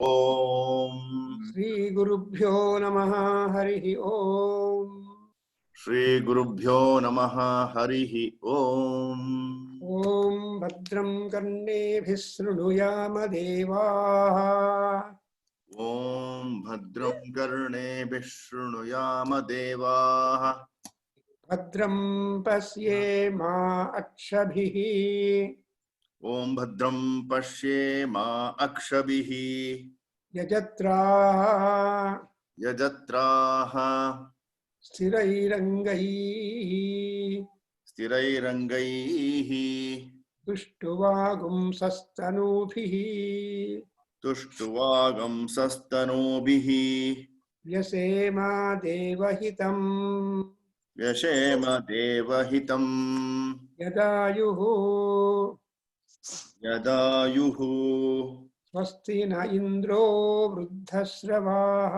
ओम श्री गुरुभ्यो नमः हरिः ओम। श्री गुरुभ्यो नमः हरिः ओम। ओम भद्रं कर्णेभिः शृणुयाम देवाः। ओम भद्रं कर्णेभिः शृणुयाम देवाः। भद्रं पश्येमाक्षभिः। ओम भद्रं पश्येमाक्षभिः यजत्राः स्थिरैरङ्गैः स्थिरैरङ्गैः तुष्टुवागुंसस्तनूभिः। तुष्टुवागंसस्तनूभिः व्यसेम देवहितम् व्यशेम देवहितम् यदायुः। यदायुः। स्वस्ति न इन्द्रो वृद्धश्रवाः।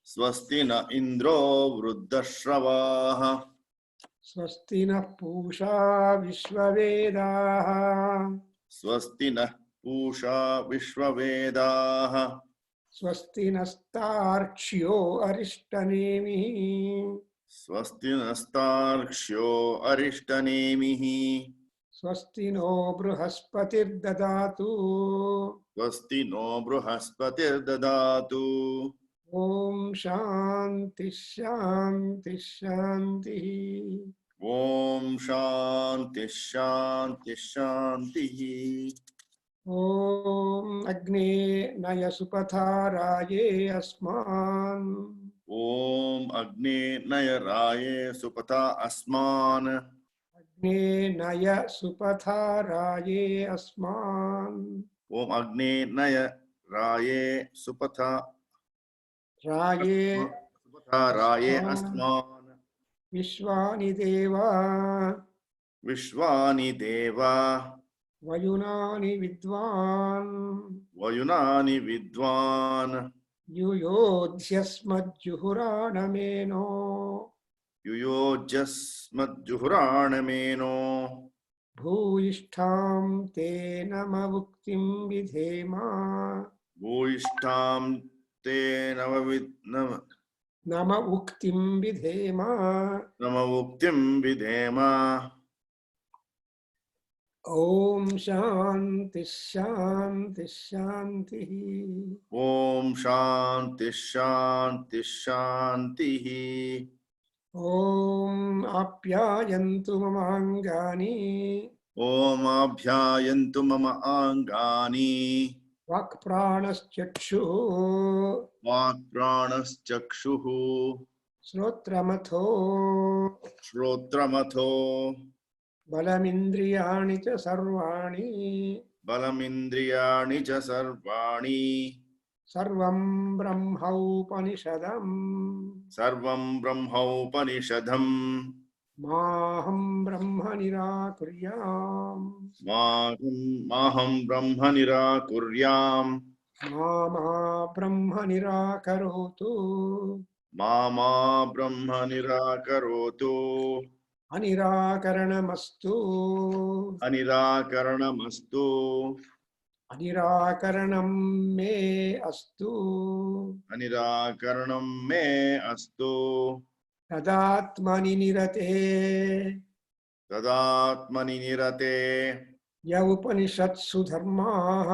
स्वस्ति न इन्द्रो वृद्धश्रवाः। स्वस्ति नः पूषा विश्ववेदाः। स्वस्ति नः पूषा विश्ववेदाः। स्वस्ति नस्तार्क्ष्यो अरिष्टनेमिः। स्वस्ति नस्तार्क्ष्यो अरिष्टनेमिः। स्वस्ति नो बृहस्पतिर्ददातु। स्वस्ति नो बृहस्पतिर्ददातु। ओम शांति शांति शांतिः। ओम शांति शांति शांतिः। ओम अग्ने नय सुपथाराये अस्मान्। ओम अग्ने नयराये सुपथा अस्मान्। अग्ने नय सुपथाराये अस्मान्। ओम अग्ने नयराये सुपथा राये अस्मान्। विश्वानि देवा विश्वानि देवा वयुनानि विद्वान्। वयुनानि विद्वान् युयोध्यस्मज्जुहुराणमेनो। युयोजस्मज्जुहुराणमेनो। भूयिष्ठां ते नमवुक्तिं विधेमा। भूयिष्ठां ते नम उक्तिं विधेमा। नमवुक्तिं विधेम। ओम शांति शांति शांतिः। ओम शांति शांति शांतिः। ओम आप्यायन्तु ममाङ्गानि। ओम आभ्यायन्तु मम आङ्गानि। वाक्प्राणश्चक्षुः वाक्प्राणश्चक्षुः श्रोत्रमथो श्रोत्रमथो बलमिन्द्रियाणि च सर्वाणि। बलमिन्द्रियाणि च सर्वाणि। सर्वं ब्रह्मोपनिषदम्। सर्वं ब्रह्मोपनिषदम्। माहं ब्रह्म निराकुर्याम्। माहं ब्रह्म निराकुर्याम्। मा ब्रह्म निराकरोतु। मा ब्रह्म निराकरोतु। अनिराकरणमस्तु। अनिराकरणमस्तु। अनिराकरणं मे अस्तु। अनिराकरणं मे अस्तु। तदात्मनि निरते तदात्मनि निरते य उपनिषत्सु धर्माः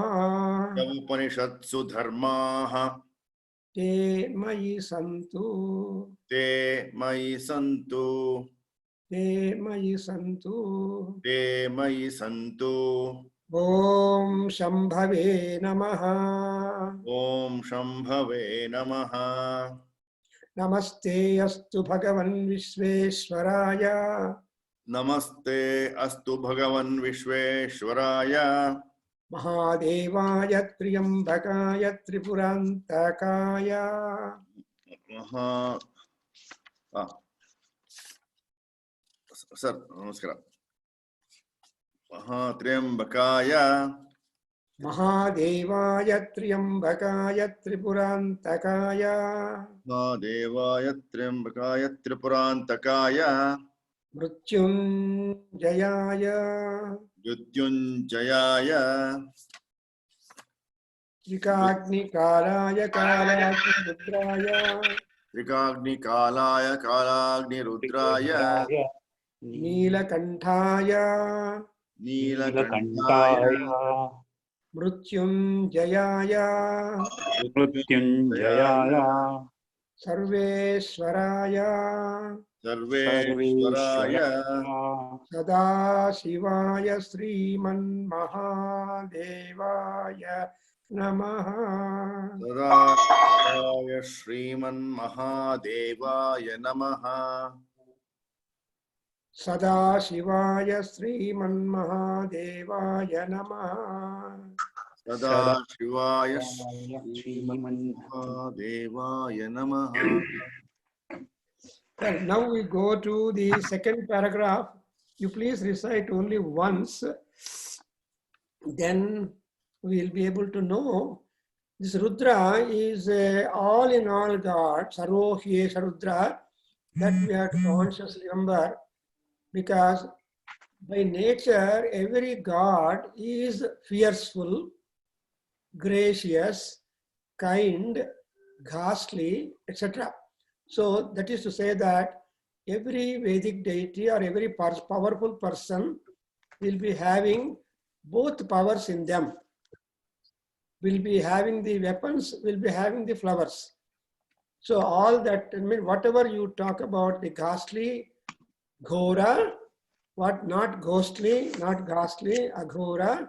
उपनिषत्सु धर्माः ते मयि सन्तु। ते मयि सन्तु। ते मयि सन्तु। ते मयि सन्तु। ओम शंभवे नमः। ओम शंभवे नमः। नमस्ते अस्तु भगवन् विश्वेश्वराय। नमस्ते अस्तु भगवन् विश्वेश्वराय। महादेवाय त्र्यंबकाय त्रिपुरान्तकाय सर नमस्कार। त्र्यंबकाय महादेवाय त्र्यंबकाय त्रिपुरान्तकाय महादेवाय त्र्यंबकाय त्रिपुरान्तकाय मृत्युंजयाय मृत्युंजयाय त्रिकाग्निकालाय कालाग्निरुद्राय त्रिकाग्निकालाय कालाग्निरुद्राय रुद्राय नीलकण्ठाय नीलकण्ठाय मृत्युञ्जयाय मृत्युञ्जयाय सर्वेश्वराय सर्वेश्वराय सदाशिवाय श्रीमन्महादेवाय नमः। सदाशिवाय श्रीमन्महादेवाय नमः। सदाशिवाय श्रीमन्महादेवाय नमः। सदाशिवाय श्रीमन्महादेवाय श्रीमन्महादेवाय नमः। Well, now we go to the second paragraph. You please recite only once, then we will be able to know. This Rudra is all in all God, Sarvohyesha Rudra, that we have to consciously remember, because by nature every God is fearful, gracious, kind, ghastly, etc. So that is to say that every Vedic deity or every powerful person will be having both powers in them. Will be having the weapons, will be having the flowers. So all that, I mean, whatever you talk about the ghastly, ghora, what not ghostly, not ghastly, aghora,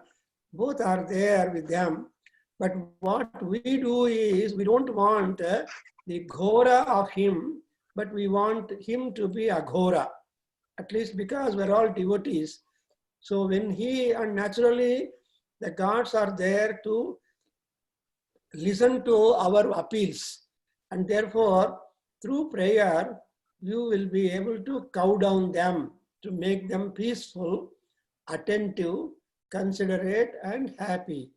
both are there with them. But what we do is we don't want the ghora of him, but we want him to be aghora, at least because we're all devotees. So when and naturally the gods are there to listen to our appeals, and therefore through prayer you will be able to cow down them, to make them peaceful, attentive, considerate and happy.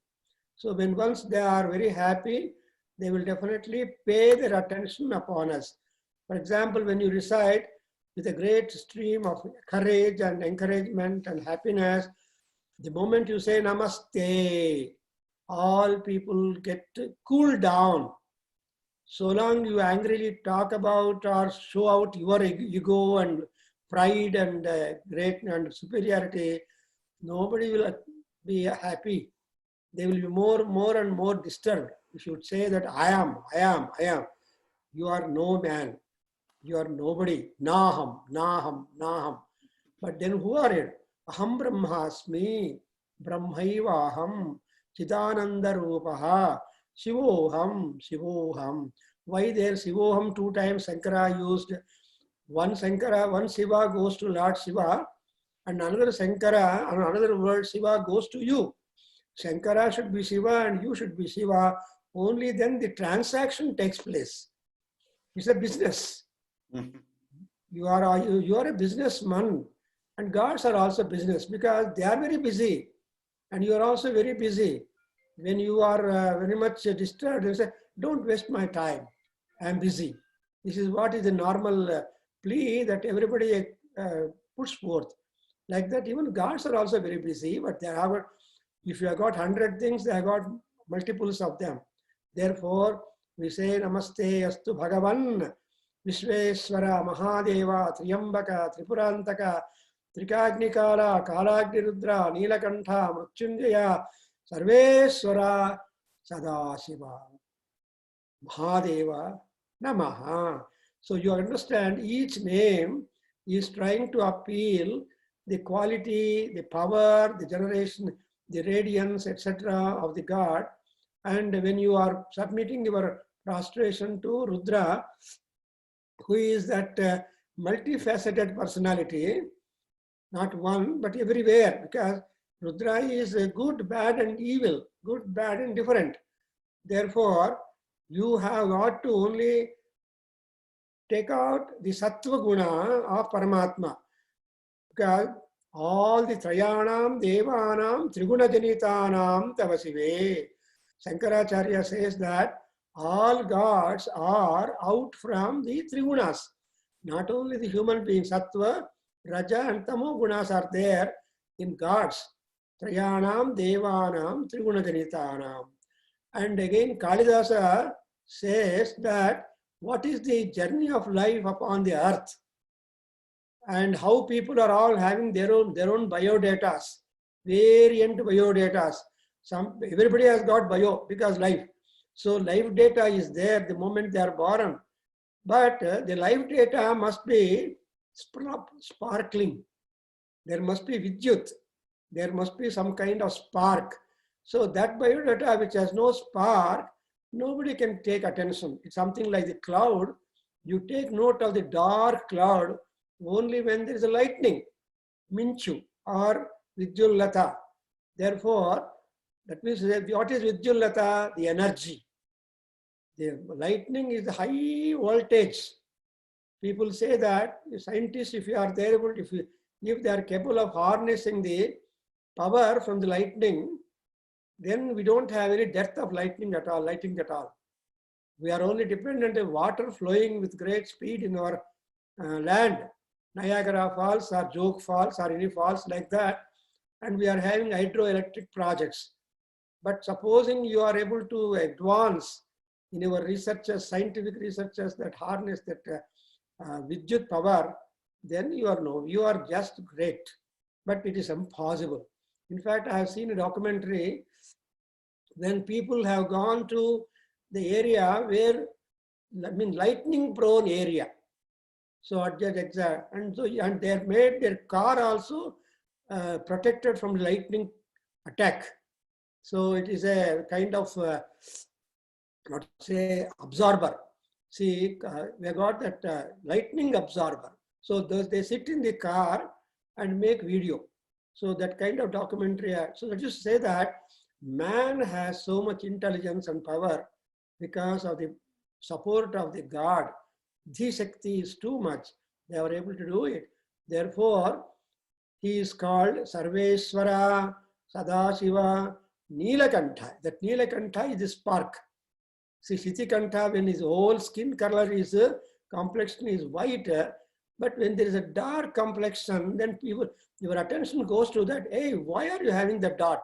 So when once they are very happy, they will definitely pay their attention upon us. For example, when you recite with a great stream of courage and encouragement and happiness, the moment you say Namaste, all people get cooled down. So long you angrily talk about or show out your ego and pride and great and superiority, nobody will be happy. They will be more and more disturbed. You should say that I am. You are no man. You are nobody. Naham, naham, naham. But then who are you? Aham brahmasmi, brahmaivaham, chidananda rupaha, shivoham, shivoham. Why there shivoham 2 times Shankara used? One Shiva goes to Lord Shiva, and another Shankara, another word Shiva goes to you. Shankara should be Shiva and you should be Shiva. Only then the transaction takes place. It's a business. You are a businessman, and gods are also business because they are very busy, and you are also very busy. When you are very much disturbed, you say, "Don't waste my time. I am busy." This is what is the normal plea that everybody puts forth. Like that, even gods are also very busy, but they have. If you have got 100 things, they have got multiples of them. Therefore, we say Namaste Astu Bhagavan Vishveshwara Mahadeva Triyambaka Tripurantaka Trikagnikala Kalagnirudra Nilakantha Mrutyunjaya Sarveshwara Sadashiva Mahadeva Namaha. So you understand each name is trying to appeal the quality, the power, the generation, the radiance, etc. of the God. And when you are submitting your prostration to Rudra, who is that multifaceted personality, not one, but everywhere, because Rudra is good, bad, and evil, good, bad, and different. Therefore, you have got to only take out the Sattva Guna of Paramatma, because all the Trayanam, Devanam, Triguna Janitanam Tavasive. Shankaracharya says that all gods are out from the Trigunas. Not only the human beings, Sattva, Raja and Tamo Gunas are there in gods. Trayanam, Devanam, Triguna Janitanam. And again, Kalidasa says that what is the journey of life upon the earth and how people are all having their own biodata, variant biodata. Everybody has got bio because life. So life data is there the moment they are born. But the life data must be sparkling. There must be vidyut. There must be some kind of spark. So that biodata which has no spark, nobody can take attention. It's something like the cloud. You take note of the dark cloud only when there is a lightning, minchu or vidyullata. Therefore, that means what is vidyullata? The energy. The lightning is high voltage. People say that scientists, if you are there, if they are capable of harnessing the power from the lightning, then we don't have any depth of lightning at all. We are only dependent on water flowing with great speed in our land, Niagara Falls or Joke Falls or any falls like that, and we are having hydroelectric projects. But supposing you are able to advance in your researchers, scientific researchers that harness that vidyut power, then you are just great. But it is impossible. In fact, I have seen a documentary when people have gone to the area where, lightning prone area. So at that exact, and they have made their car also protected from lightning attack. So it is a kind of, not say absorber. See, we got that lightning absorber. So they sit in the car and make video. So that kind of documentary. So let's just say that man has so much intelligence and power because of the support of the God. Dhishakti is too much. They are able to do it. Therefore, he is called Sarveshwara, Sadashiva, Neelakantha. That Neelakantha is the spark. See, Shitikantha, when his whole skin color is, complexion is white, but when there is a dark complexion, then your attention goes to that, hey, why are you having the dot?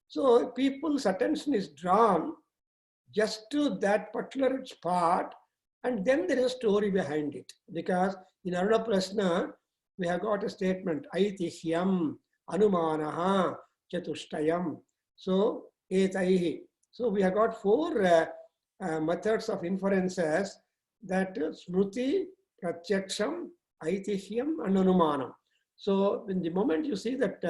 So people's attention is drawn just to that particular part, and then there is a story behind it. Because in Aruna Prasna, we have got a statement, Aitihyam, Anumanaha, Chatushtayam. So, Etaihi. So we have got 4 methods of inferences, that Smruti, Pratyaksham, Aitihyam, and Anumanam. So in the moment you see that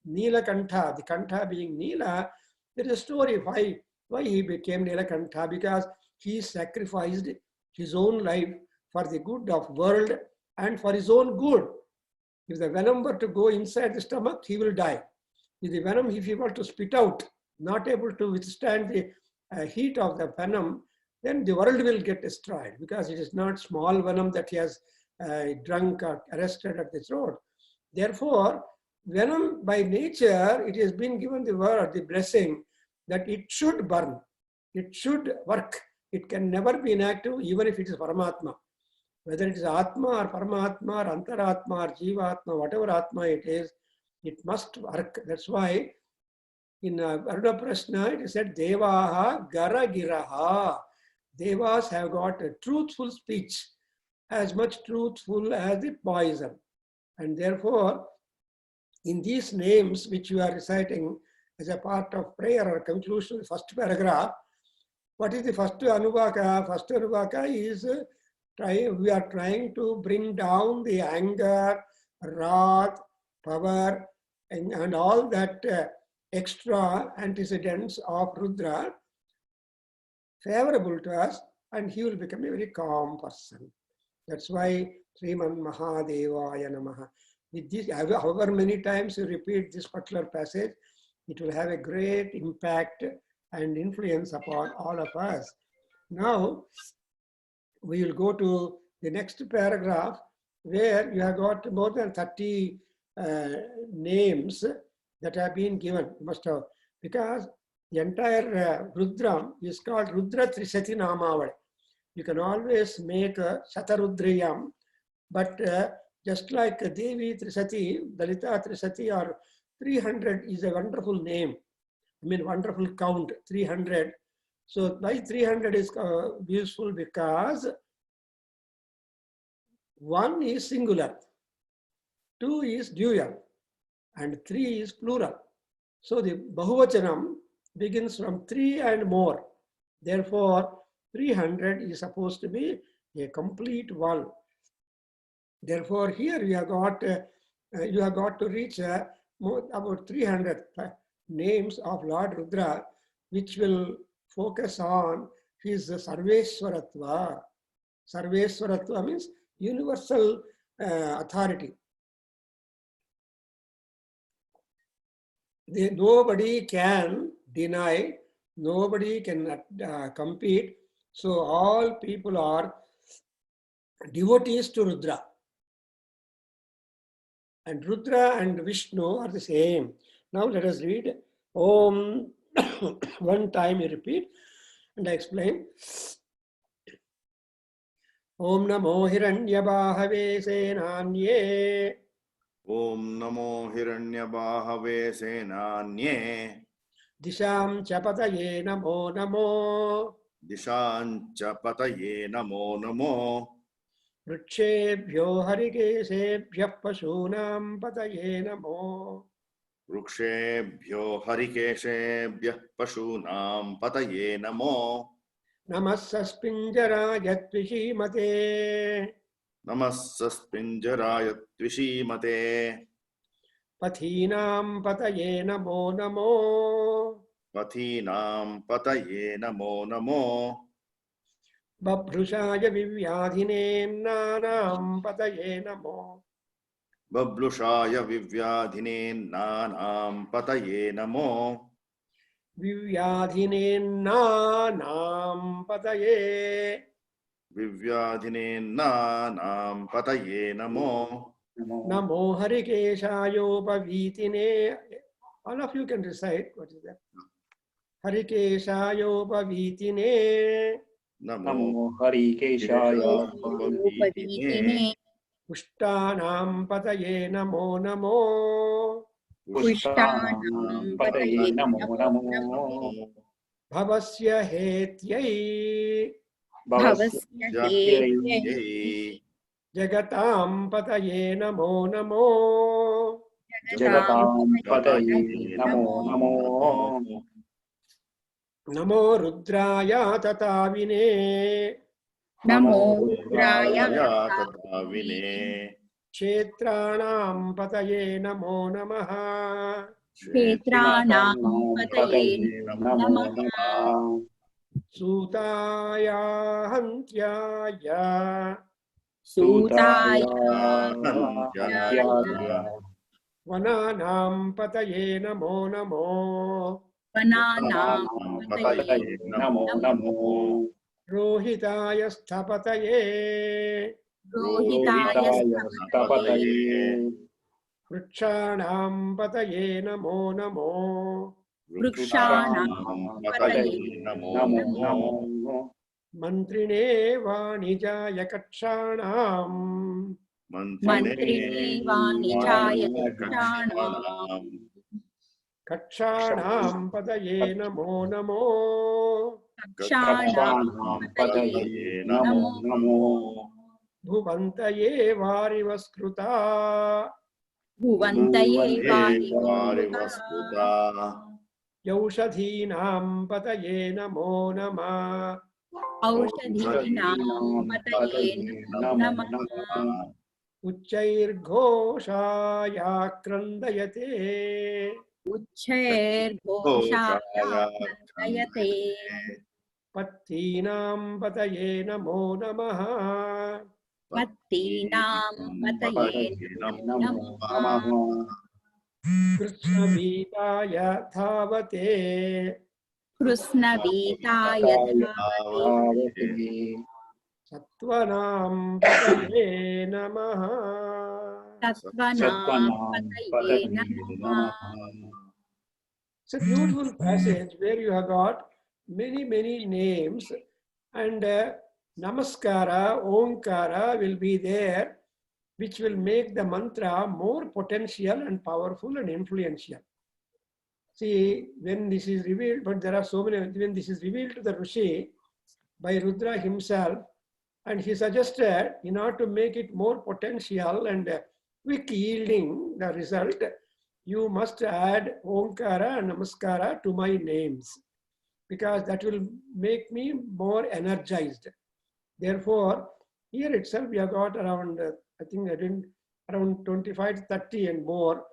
Neelakantha, the Kantha being Neela, there is a story why he became Neelakantha, because he sacrificed his own life for the good of world and for his own good. If the venom were to go inside the stomach, he will die. If the venom, if he were to spit out, not able to withstand the heat of the venom, then the world will get destroyed, because it is not small venom that he has drunk or arrested at the throat. Therefore, venom by nature, it has been given the word, the blessing, that it should burn, it should work. It can never be inactive, even if it is Paramatma. Whether it is Atma or Paramatma or Antaratma or Jivatma, whatever Atma it is, it must work. That's why in Aruna Prasna, it is said, Devaha Gara Giraha. Devas have got a truthful speech, as much truthful as the poison. And therefore, in these names which you are reciting as a part of prayer or conclusion, the first paragraph, what is the first Anuvaka? First Anuvaka is we are trying to bring down the anger, wrath, power, and all that extra antecedents of Rudra favorable to us, and he will become a very calm person. That's why Sriman Mahadevaya Namaha. With this, however many times you repeat this particular passage, it will have a great impact and influence upon all of us. Now, we will go to the next paragraph, where you have got more than 30 names that have been given. You must have, because the entire Rudram is called Rudra Trisati Namavali. You can always make a Shatarudriyam, but just like Devi Trisati, Dalita Trisati, or 300 is a wonderful name. wonderful count, 300. So why 300 is useful? Because 1 is singular, 2 is dual, and 3 is plural. So the Bahuvachanam begins from 3 and more. Therefore, 300 is supposed to be a complete one. Therefore, here you have got to reach about 300 names of Lord Rudra, which will focus on his Sarveswaratva. Sarveswaratva means universal authority. Nobody can deny, nobody can compete. So all people are devotees to Rudra. And Rudra and Vishnu are the same. Now let us read Om. One time you repeat and I explain. Om Namo Hiranyabahave Senanye. Om Namo Hiranyabahave Senanye. Disham Chapataye Namo Namo. Dishancha Pataye Namo Namo. Vrukshebhyo Harikesebhyah Pashunam Pataye Namo. Vrukshebhyo Harikeshebhyah Pashunam Pataye Namo. Namasaspinjaraya Tvishimate. Namasaspinjaraya Tvishimate. Pathinam Pataye Namo Namo. Pathinam Pataye Namo Namo. Babhrushaya Vivyadhine Nanam Pataye Namo. Bablushaya Vivyadhine Nanam Pataye Namo. Vivyadhine Nanam Pataye. Vivyadhine Nanam Pataye Namo. Namo Harikeshayopavitine. All of you can recite. What is that? Harikeshayopavitine. Namo Harikeshaya Upavitine. Pushtanam Pataye Namo Namo. Pushtanam Pataye Namo Namo. Bhavasya Hetyai. Bhavasya Hetyai Yai. Jagatam Pataye Namo Namo. Jagatam Pataye Namo Namo. Namo Rudraya Tatavine. Namo Raya Rudraya Tatavine. Kshetranam Pataye Namo Namaha. Kshetranam Pataye Namo Namaha. Sutaya Hantyaya. Sutaya Vananam Pataye Namo Namo. Vananam Pataye Namo Namo. Rohitaya Sthapataye. Rohitaya Stapataye. Vrikshanam Pataye Namo Namo. Vrikshanam Pataye Namo Namo. Mantrine Vanijaya Kakshanam. Mantrine Vanijaya Kakshanam. Kakshanam Pataye Namo Namo. Kakshanam Pataye Namo Namo. Bhuvantaye Varivaskruta. Bhuvantaye Varivaskuta. Yaushadhinam Pataye Namo Nama. Aushadhinam Pataye Namo Namo. Uchairghoshaya Krandayate. Uchairghoshaya Krandayate. Pattinam Pataye Namo Namaha. Pattinam Pataye Namo Namo. Krishnabhitaya Dhavate. Krishnabhitaya Dhavate. Sattvanam Pataye Namaha. Sattvanam Pataye Namaha. It's a beautiful passage where you have got many names, and Namaskara, Omkara will be there, which will make the mantra more potential and powerful and influential. See, when this is revealed, but there are so many, when this is revealed to the Rishi by Rudra himself, and he suggested, in order to make it more potential and quick yielding the result, you must add Omkara and Namaskara to my names, because that will make me more energized. Therefore, here itself we have got around, I think around 25 to 30 and more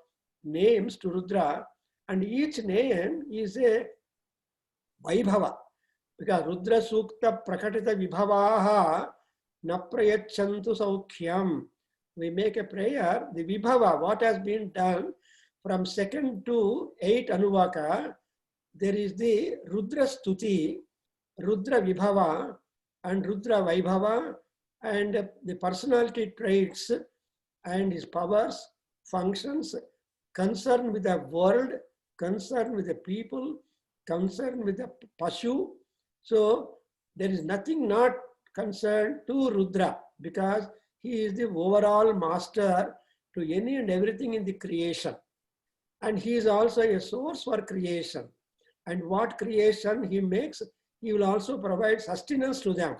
names to Rudra, and each name is a Vaibhava, because Rudra Sukta Prakatita Vibhavaha na prayachantu saukhyam. We make a prayer, the Vibhava, what has been done from 2nd to 8 Anuvaka, there is the Rudra Stuti, Rudra Vibhava, and Rudra Vaibhava, and the personality traits and his powers, functions, concern with the world, concern with the people, concern with the Pashu. So there is nothing not concerned to Rudra, because he is the overall master to any and everything in the creation. And he is also a source for creation. And what creation he makes, he will also provide sustenance to them.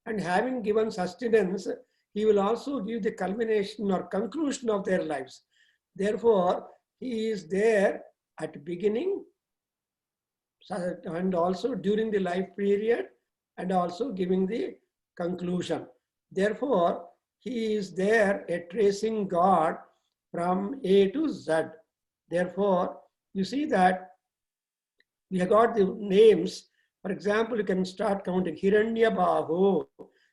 And having given sustenance, he will also give the culmination or conclusion of their lives. Therefore, he is there at the beginning and also during the life period and also giving the conclusion. Therefore, he is there a tracing God from A to Z. Therefore, you see that we have got the names. For example, you can start counting Hiranyabahu,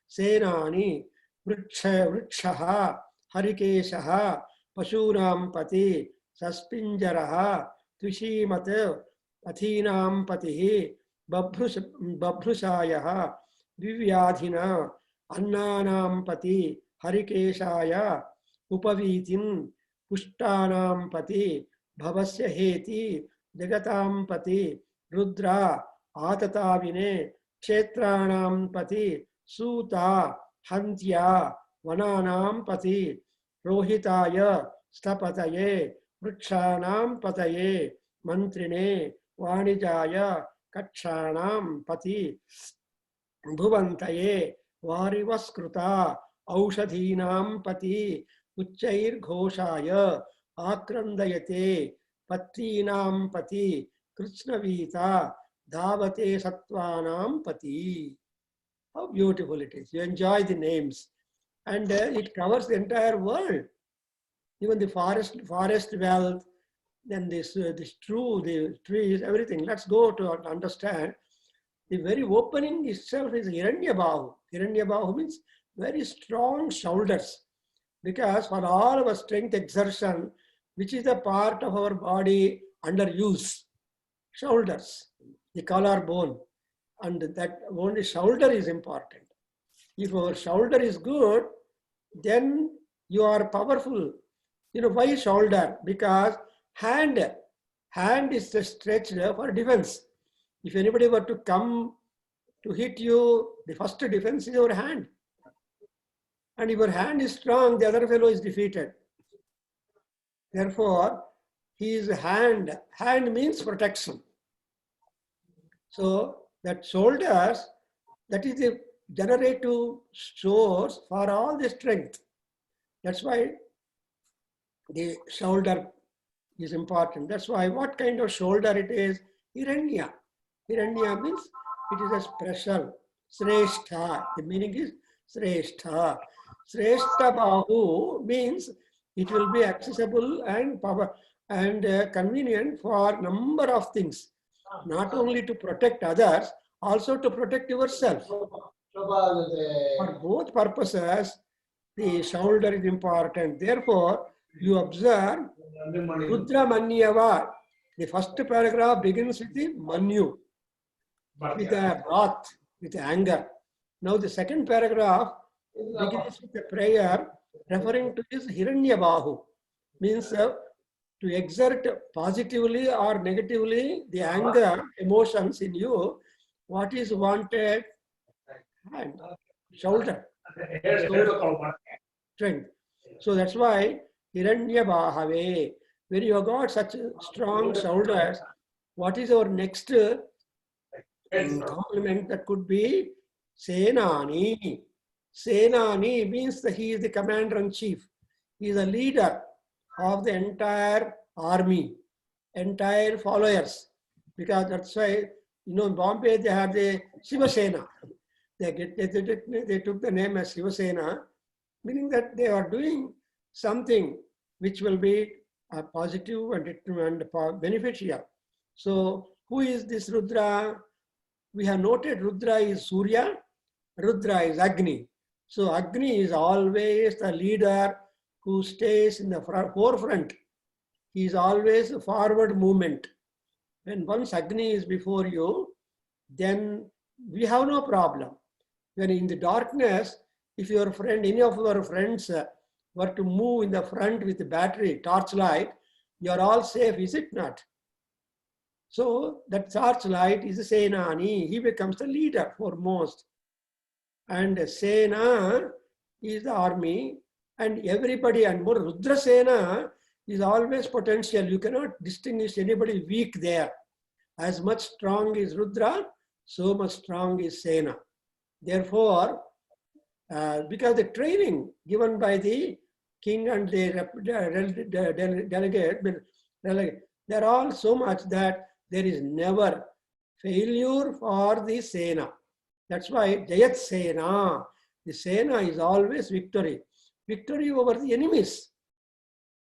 Senani, Vrikshaha, Harikeshaha, Pashunam Pati, Saspinjaraha, Tvishimat, Athinam Patihi, Babhrushayaha, Vivyadhina, Annanam Pati, Harikeshaya, Upavitin, Pushtanam Pati, Bhavasya Heti, Jagatam Pati, Rudra, Atatavine, Kshetranam Pati, Suta, Hantya, Vananam Pati, Rohitaya, Stapataye, Vrikshanam Pataye, Mantrine, Vanijaya, Kakshanam Pati, Bhuvantaye, Varivaskruta, Aushadhinam Pati, Uchair Ghoshaya, Akrandayate, Patrinam Pati, Krishnavita, Dhavate Sattvanam Pati. How beautiful it is. You enjoy the names. And it covers the entire world. Even the forest wealth, then the trees, everything. Let's go to understand. The very opening itself is Hiranyabahu. Hiranyabahu means very strong shoulders. Because for all our strength exertion, which is a part of our body under use? Shoulders, the collarbone. And that only shoulder is important. If our shoulder is good, then you are powerful. You know why shoulder? Because hand is stretched for defense. If anybody were to come to hit you, the first defense is your hand. And if your hand is strong, the other fellow is defeated. Therefore, his hand means protection. So that shoulders, that is the generative source for all the strength. That's why the shoulder is important. That's why what kind of shoulder it is? Hiranya. Hiranya means it is a special. Srestha. The meaning is Srestha. Srestha Bahu means it will be accessible and power and convenient for number of things. Not only to protect others, also to protect yourself. For both purposes, the shoulder is important. Therefore, you observe Rudra Manyava. The first paragraph begins with the Manyu, with a wrath, with anger. Now the second paragraph begins with a prayer referring to his Hiranyabahu, means to exert positively or negatively the anger, emotions in you. What is wanted? Hand, shoulder, strength. So that's why Hiranyabahave. When you have got such strong shoulders, what is our next complement? That could be Senani. Senani means that he is the commander-in-chief. He is a leader of the entire army, entire followers. Because that's why, in Bombay, they had the Shiva Sena. They took the name as Shiva Sena, meaning that they are doing something which will be positive and beneficial. So, who is this Rudra? We have noted Rudra is Surya, Rudra is Agni. So, Agni is always the leader who stays in the forefront. He is always a forward movement. And once Agni is before you, then we have no problem. When in the darkness, if your friend, any of your friends were to move in the front with the battery, torchlight, you are all safe, is it not? So that torchlight is a Senani. He becomes the leader foremost. And Sena is the army, and everybody, and more Rudra Sena is always potential. You cannot distinguish anybody weak there. As much strong is Rudra, so much strong is Sena. Therefore, because the training given by the king and the delegate, they're all so much that there is never failure for the Sena. That's why Jayat Sena, the Sena is always victory. Victory over the enemies.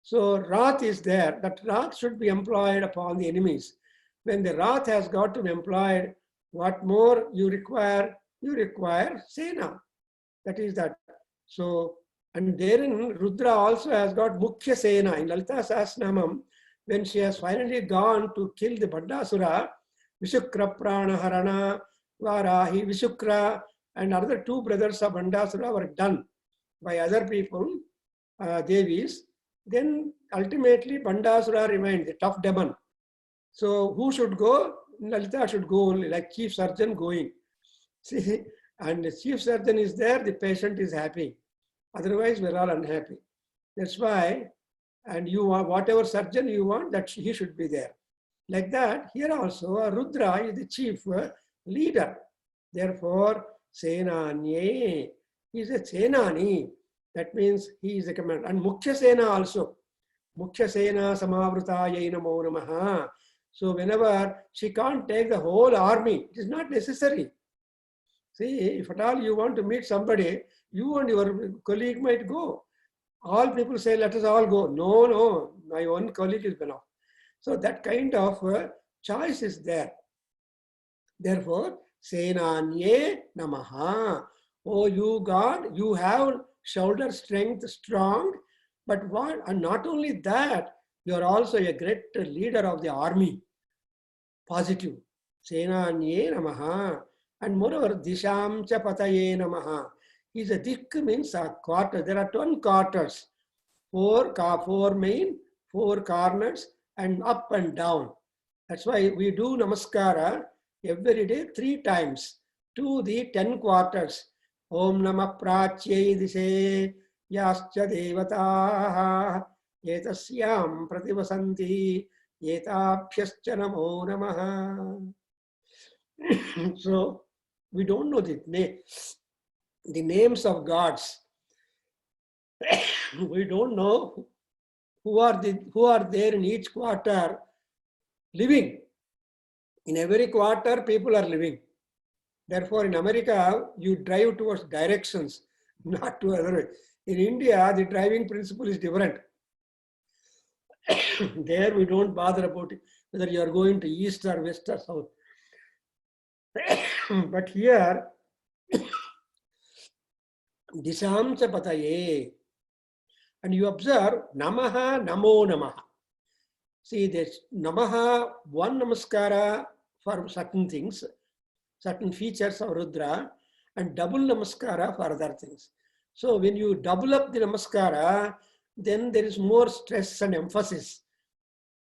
So Wrath is there. That Wrath should be employed upon the enemies. When the Wrath has got to be employed, what more you require? You require Sena. That is that. So, and therein Rudra also has got Mukhya Sena. In Lalita Sahasranamam, when she has finally gone to kill the Bandasura, Vishukra Prana Harana, Varahi, Vishukra, and other two brothers of Bandasura were done by other people, Devis. Then ultimately Bandasura remained the tough demon. So who should go? Lalita should go only, like chief surgeon going. See, and the chief surgeon is there, the patient is happy. Otherwise, we're all unhappy. That's why, and you want whatever surgeon you want, that he should be there. Like that, here also, Rudra is the chief leader. Therefore, Senanye is a Senani. That means he is the commander. And Mukhya Sena also. Mukhya Sena Samavrutaya Namo Namaha. So whenever she can't take the whole army, it is not necessary. See, if at all you want to meet somebody, you and your colleague might go. All people say, let us all go. No, no, my own colleague is enough. So that kind of choice is there. Therefore, Senanye Namaha. Oh, you God, you have shoulder strength strong, but what? And not only that, you are also a great leader of the army. Positive. Senanye Namaha. And moreover, Disham cha Pataye Namaha. Is a dik means a quarter. There are 10 quarters. Four main, 4 corners, and up and down. That's why we do Namaskara every day 3 times to the 10 quarters. Om Namah Pratyai Dishe Yascha Devataha Yetasyam Prativasanti Yetabhyascha Namo Namaha. So we don't know the names of gods. We don't know who are there in each quarter living. In every quarter, people are living. Therefore, in America, you drive towards directions, not to other way. In India, the driving principle is different. There, we don't bother about it, whether you are going to east or west or south. But here, Disham cha Pataye. And you observe Namaha, Namo Namaha. See, there's Namaha, one Namaskara for certain things, certain features of Rudra, and double Namaskara for other things. So when you double up the Namaskara, then there is more stress and emphasis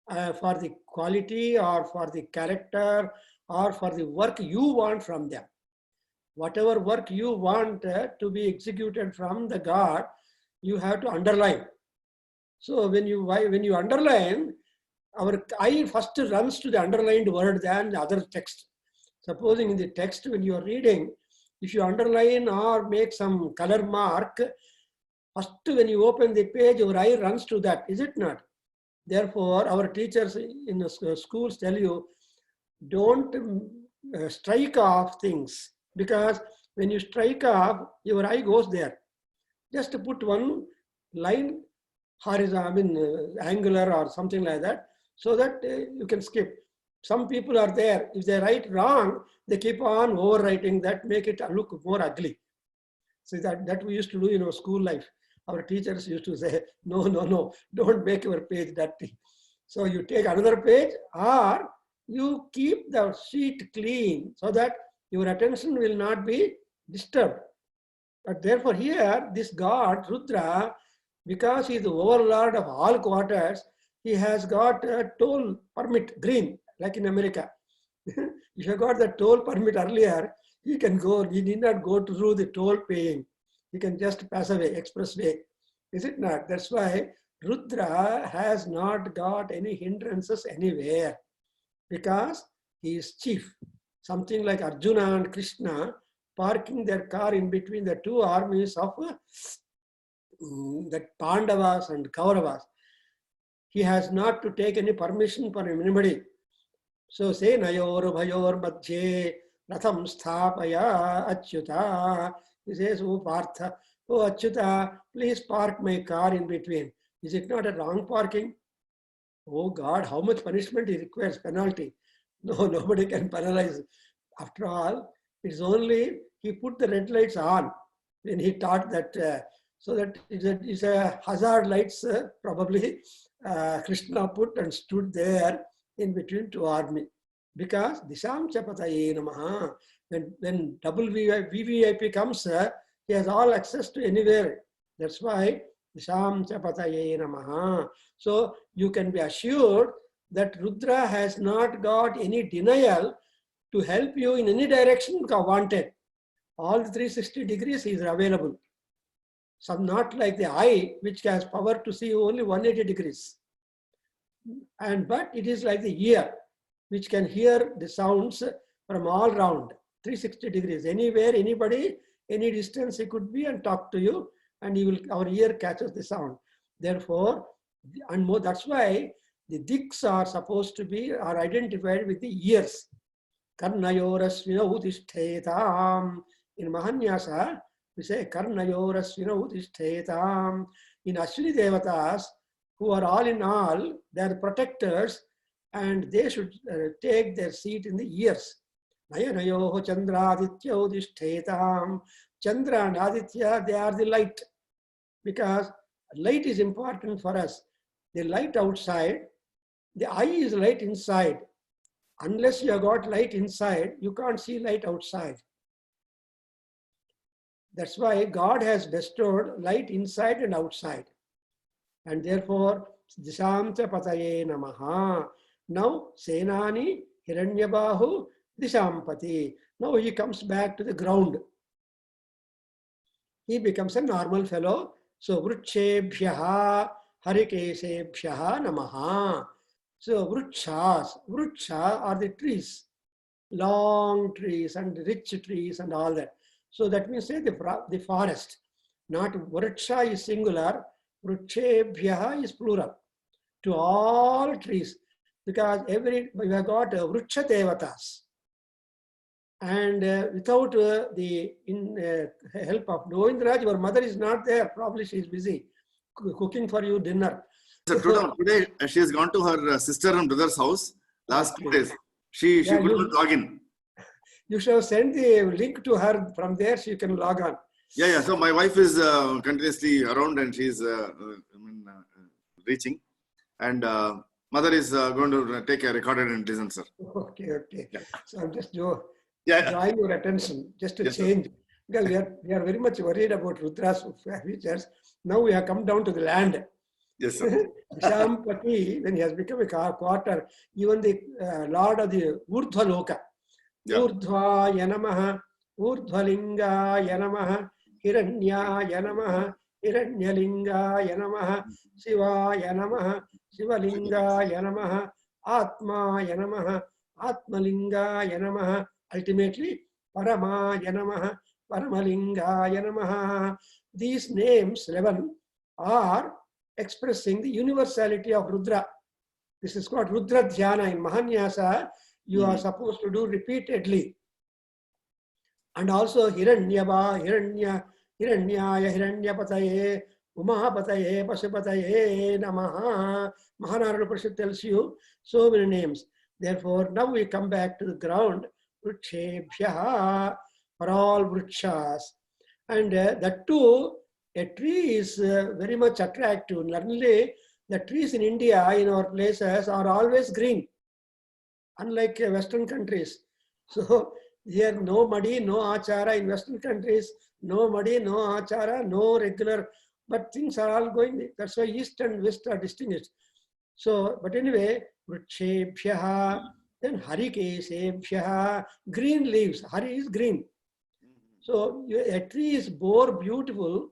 for the quality or for the character or for the work you want from them. Whatever work you want to be executed from the God, you have to underline. So when you underline, our eye first runs to the underlined word than the other text. Supposing in the text when you are reading, if you underline or make some color mark, first when you open the page, your eye runs to that, is it not? Therefore, our teachers in the schools tell you, don't strike off things, because when you strike off, your eye goes there. Just to put one line horizontal, angular or something like that, so that you can skip. Some people are there, if they write wrong, they keep on overwriting that, make it look more ugly. So that we used to do in our school life. Our teachers used to say, no, don't make your page dirty. So you take another page, or you keep the sheet clean so that your attention will not be disturbed. But therefore here, this god, Rudra, because he is the overlord of all quarters, he has got a toll permit, green, like in America. If you got the toll permit earlier, he can go, he need not go through the toll paying. He can just pass away, expressway. Is it not? That's why Rudra has not got any hindrances anywhere, because he is chief. Something like Arjuna and Krishna parking their car in between the two armies of that Pandavas and Kauravas. He has not to take any permission from anybody. So say Nayor Bhayor Madhye Ratham Sthapaya Achyuta. He says, oh Partha, oh Achyuta, please park my car in between. Is it not a wrong parking? Oh God, how much punishment he requires, penalty? No, nobody can penalize. After all, it's only he put the red lights on when he taught that, so that it's a hazard lights probably Krishna put and stood there in between two army. Because Disham Chapataye Namaha, when double VVIP comes, he has all access to anywhere. That's why Disham Chapataye Namaha. So you can be assured that Rudra has not got any denial to help you in any direction wanted. All the 360 degrees is available. Some not like the eye, which has power to see only 180 degrees. But it is like the ear, which can hear the sounds from all round, 360 degrees. Anywhere, anybody, any distance he could be and talk to you, and our ear catches the sound. Therefore, and more, that's why the diks are supposed to be, are identified with the ears. Karnayorasvina utisthetam. In Mahanyasa, we say Karnayorasvina utisthetam. In Ashwini Devatas, who are all in all, they are protectors, and they should take their seat in the ears. Nayanayoho Chandra Aditya udishthetam. Chandra and Aditya, they are the light, because light is important for us. The light outside, the eye is light inside. Unless you have got light inside, you can't see light outside. That's why God has bestowed light inside and outside. And therefore, Dishamcha Pataye Namaha. Now, Senani Hiranyabahu Dishampati. Now he comes back to the ground. He becomes a normal fellow. So, Vruchebhyaha Harikesebhyaha Namaha. So, Vrucha are the trees, long trees and rich trees and all that. So that means say the forest. Not Vrucha is singular, Vruchebhyaha is plural. To all trees, because we have got Vrucha Devatas. And without the help of Govindraj, your mother is not there. Probably she is busy cooking for you dinner. So today she has gone to her sister and brother's house. Last 2 days, she couldn't log in. You should send the link to her. From there, she can log on. Yeah. So my wife is continuously around, and she's reaching. And mother is going to take a recorded and listen, sir. Okay. Yeah. So I'm just drawing your attention, just to change. Because we are very much worried about Rudra's features. Now we have come down to the land. Yes, sir. Vishampati, when he has become a quarter, even the Lord of the Urdhva Loka. Yeah. Urdhva Yanamaha, Urdhvalinga Yanamaha, Hiranya Yanamaha, Hiranyalingaya Namaha, Shivaya Namaha, Shivalingaya Namaha, Atmaya Namaha, Atmalingaya Namaha, ultimately Paramaya Namaha, Paramalingaya Namaha. These names, 11, are expressing the universality of Rudra. This is called Rudra Dhyana. In Mahanyasa, you are supposed to do repeatedly. And also Hiranyava, Hiranyaya, Hiranyapataye, Umahapataye, Pasupataye, Namaha. Mahanarada Upanishad tells you so many names. Therefore, now we come back to the ground. Vrukshebhyaha, for all vrukshas. And that too, a tree is very much attractive. Normally, the trees in India, in our places, are always green, unlike Western countries. So here, no muddy, no achara. In Western countries, no muddy, no achara, no regular, but things are all going. That's why East and West are distinguished. So, but anyway, Vrukshebhyaha, then Harikesebhyaha, green leaves. Hari is green. So a tree is more beautiful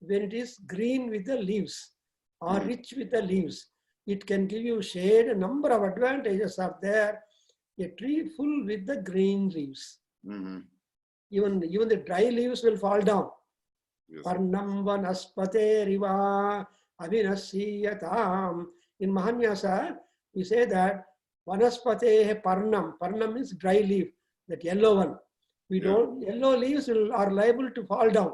when it is green with the leaves or rich with the leaves. It can give you shade. A number of advantages are there. A tree full with the green leaves. Even the dry leaves will fall down. Parnam vanaspate riva avinasiyatam. In Mahanyasa, we say that vanaspate parnam. Parnam means dry leaf, that yellow one. Yellow leaves are liable to fall down.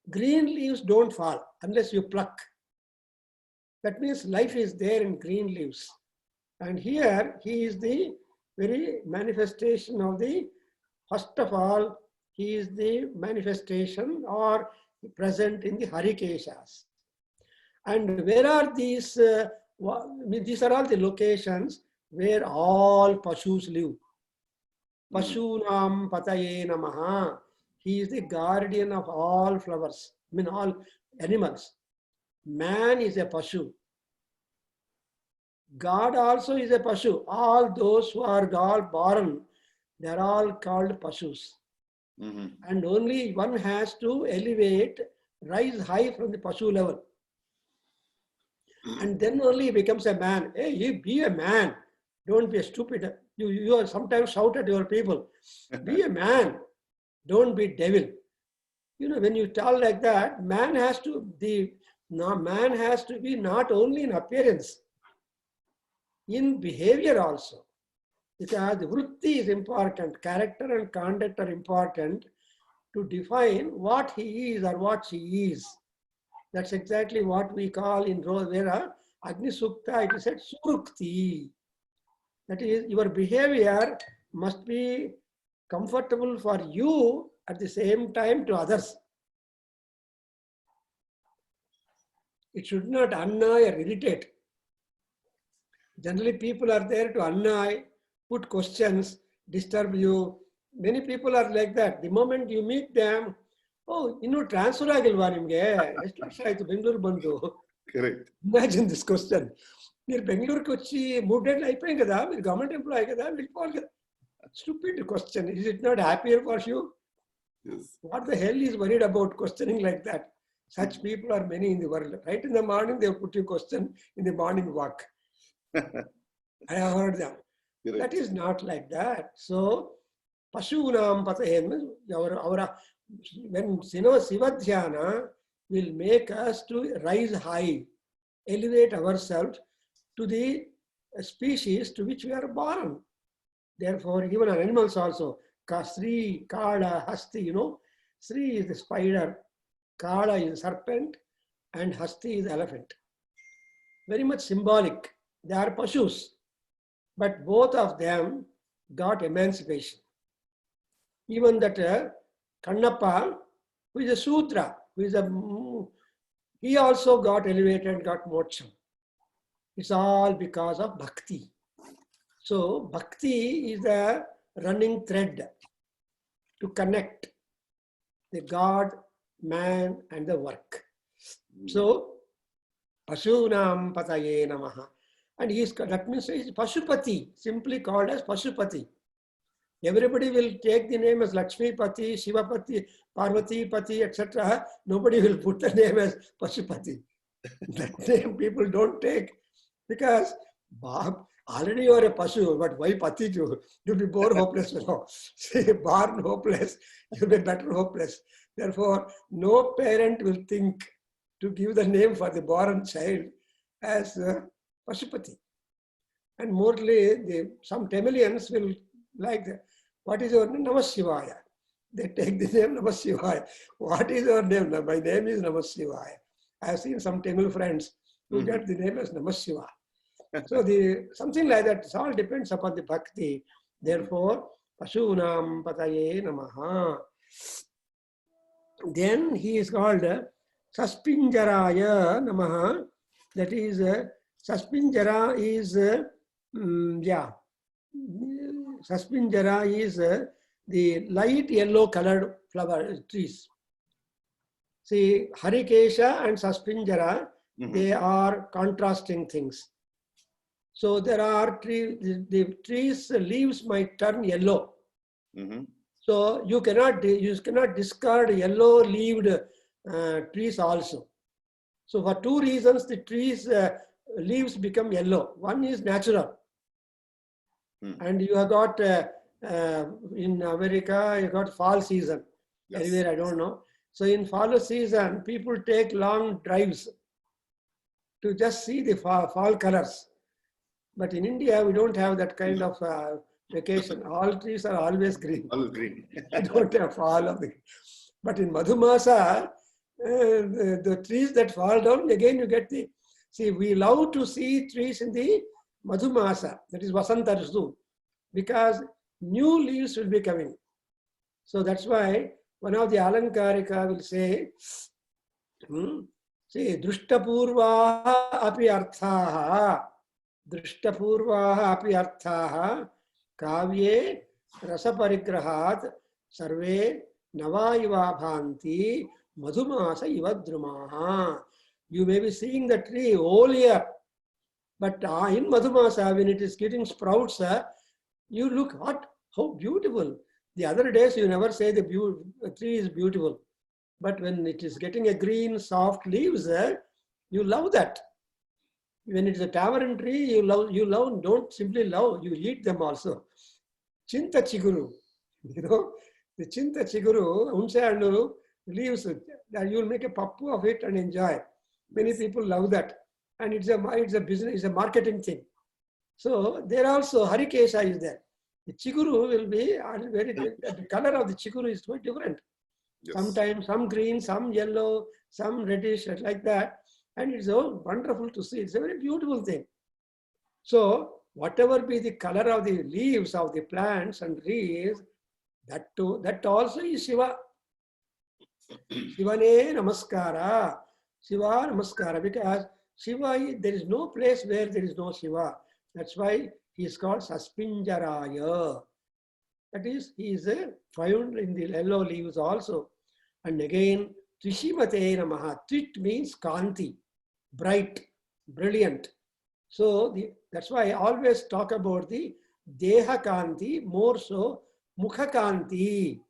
Green leaves don't fall unless you pluck. That means life is there in green leaves. And here he is the very manifestation of the, first of all, he is the manifestation or present in the Harikeshas. And where are these? These are all the locations where all Pashus live. Pashunam Pataye Namaha. He is the guardian of all flowers, all animals. Man is a Pashu. God also is a Pashu. All those who are all born, they are all called Pashus. And only one has to elevate, rise high from the Pashu level. And then only he becomes a man. Hey, you be a man. Don't be a stupid. You are sometimes shout at your people. Be a man. Don't be devil. When you tell like that, man has to be not only in appearance, in behavior also. Because vritti is important, character and conduct are important to define what he is or what she is. That's exactly what we call in Vera Agni Sukta, it is said Surukti. That is, your behavior must be comfortable for you at the same time to others. It should not annoy or irritate. Generally, people are there to annoy, put questions, disturb you. Many people are like that. The moment you meet them, oh, transfer agilva nimge. ಎಷ್ಟು ವರ್ಷ ಆಯ್ತು ಬೆಂಗಳೂರು ಬಂದು? Correct. Imagine this question. మీరు బెంగళూరుకి వచ్చి 3 ఏళ్ళు అయిపోయాయి కదా, మీరు గవర్నమెంట్ ఎంప్లాయీ కదా, వెళ్ళిపోవాలి కదా. Stupid question. Is it not happier for you? Yes. What the hell is worried about questioning like that? Such people are many in the world. Right in the morning, they put you question in the morning walk. I have heard them. Correct. That is not like that. So, Pashunam Patahen, when Sivadhyana will make us to rise high, elevate ourselves to the species to which we are born. Therefore, even our animals also, Sri, Kala, Hasti, Sri is the spider, Kala is the serpent, and Hasti is the elephant. Very much symbolic. They are Pashus. But both of them got emancipation. Even that Kannappa, who is a Sutra, he also got elevated, got moksha. It's all because of bhakti. So bhakti is the running thread to connect the God, man, and the work. So Pashunam Pataye Namaha. And that means he is Pashupati, simply called as Pashupati. Everybody will take the name as Lakshmi Pati, Shivapati, Parvati Pati, etc. Nobody will put the name as Pashupati. That name people don't take because already you are a Pashu, but why Pati too? You'll be more hopeless, you know. See, born hopeless, you'll be better hopeless. Therefore, no parent will think to give the name for the born child as Pashupati. And mostly, some Tamilians will like that. What is your name? Namah Shivaya. They take the name Namah Shivaya. What is your name? My name is Namah Shivaya. I have seen some Tamil friends who get the name as Namah Shivaya. So something like that. It all depends upon the bhakti. Therefore, Pashunam Pataye Namaha. Then he is called Saspinjaraya Namaha. That is, Saspinjara is, Saspinjara is the light yellow colored flower trees. See, Harikesha and Saspinjara, they are contrasting things. So there are the trees' leaves might turn yellow. So you cannot discard yellow leaved trees also. So for two reasons, the trees' leaves become yellow. One is natural. And you have got, in America, you got fall season. Yes. Everywhere, I don't know. So in fall season, people take long drives to just see the fall colors. But in India, we don't have that kind of vacation. All trees are always green. All green. We don't have fall of the. But in Madhumasa, the trees that fall down, again you get the. See, we love to see trees in the Madhumasa, that is Vasanta Ritu, because new leaves will be coming. So that's why one of the Alankarika will say, see, Drishtapurvaha api arthaha, Drishtapurvaha api arthaha, Kavye Rasaparigrahat, Sarve Navaiva Bhanti, Madhumasa Ivadrumaha. You may be seeing the tree all year, but in Madhumasa, when it is getting sprouts, you look, how beautiful. The other days, you never say the tree is beautiful. But when it is getting a green, soft leaves, you love that. When it is a tamarind tree, you love, don't simply love, you eat them also. Chinta chiguru, you know, the chinta chiguru, unse leaves, you will make a pappu of it and enjoy. Many people love that. And it's a business, it's a marketing thing. So there also Harikesha is there. The chiguru will be the color of the chiguru is quite different. Yes. Sometimes some green, some yellow, some reddish, like that. And it's so wonderful to see. It's a very beautiful thing. So whatever be the color of the leaves of the plants and trees, that also is Shiva. Shivane Namaskara. Shiva Namaskara. Because Shiva, there is no place where there is no Shiva. That's why he is called Saspinjaraya. That is, he is found in the yellow leaves also. And again, Trishimate Namaha. Trit means Kanti, bright, brilliant. So that's why I always talk about the Deha Kanti, more so Mukha Kanti.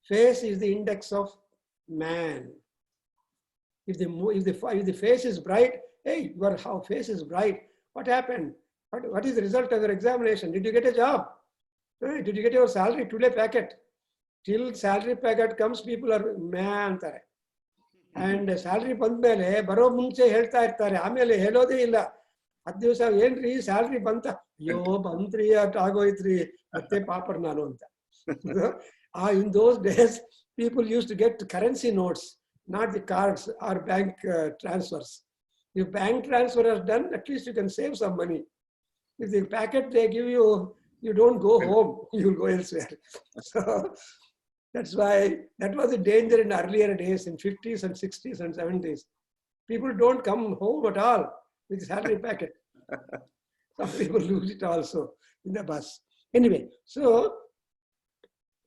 Face is the index of man. If the face is bright, hey, your face is bright. What happened? What is the result of your examination? Did you get a job? Did you get your salary today packet? Till salary packet comes, people are man. And salary bandmele baro munche helta irtare. Amele helode illa. 10 ದಿವಸ ಏನ್ರಿ salary ಬಂತ? ಅಯ್ಯೋ ಬಂತ್ರಿ at ಆಗೋಯ್ತ್ರಿ ಮತ್ತೆ pauper ನಾನು ಅಂತ. In those days, people used to get currency notes, not the cards or bank transfers. If bank transfer is done, at least you can save some money. If the packet they give you, you don't go home, you go elsewhere. So that's why that was the danger in earlier days, in 50s and 60s and 70s. People don't come home at all with salary packet. Some people lose it also in the bus. Anyway, so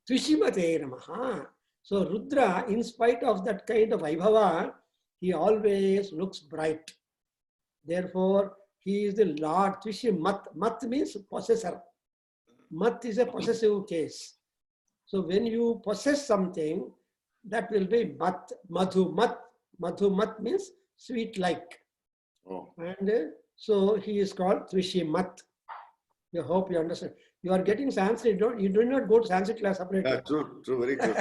Trishimate Namaha. So Rudra, in spite of that kind of Vaibhava, he always looks bright. Therefore, he is the Lord Trishimat. Mat means possessor. Mat is a possessive case. So when you possess something, that will be mat, madhu mat. Madhu mat means sweet like. Oh. And so he is called Tvishi mat. I hope you understand. You are getting Sanskrit. You do not go to Sanskrit class separately. Yeah, true, very true.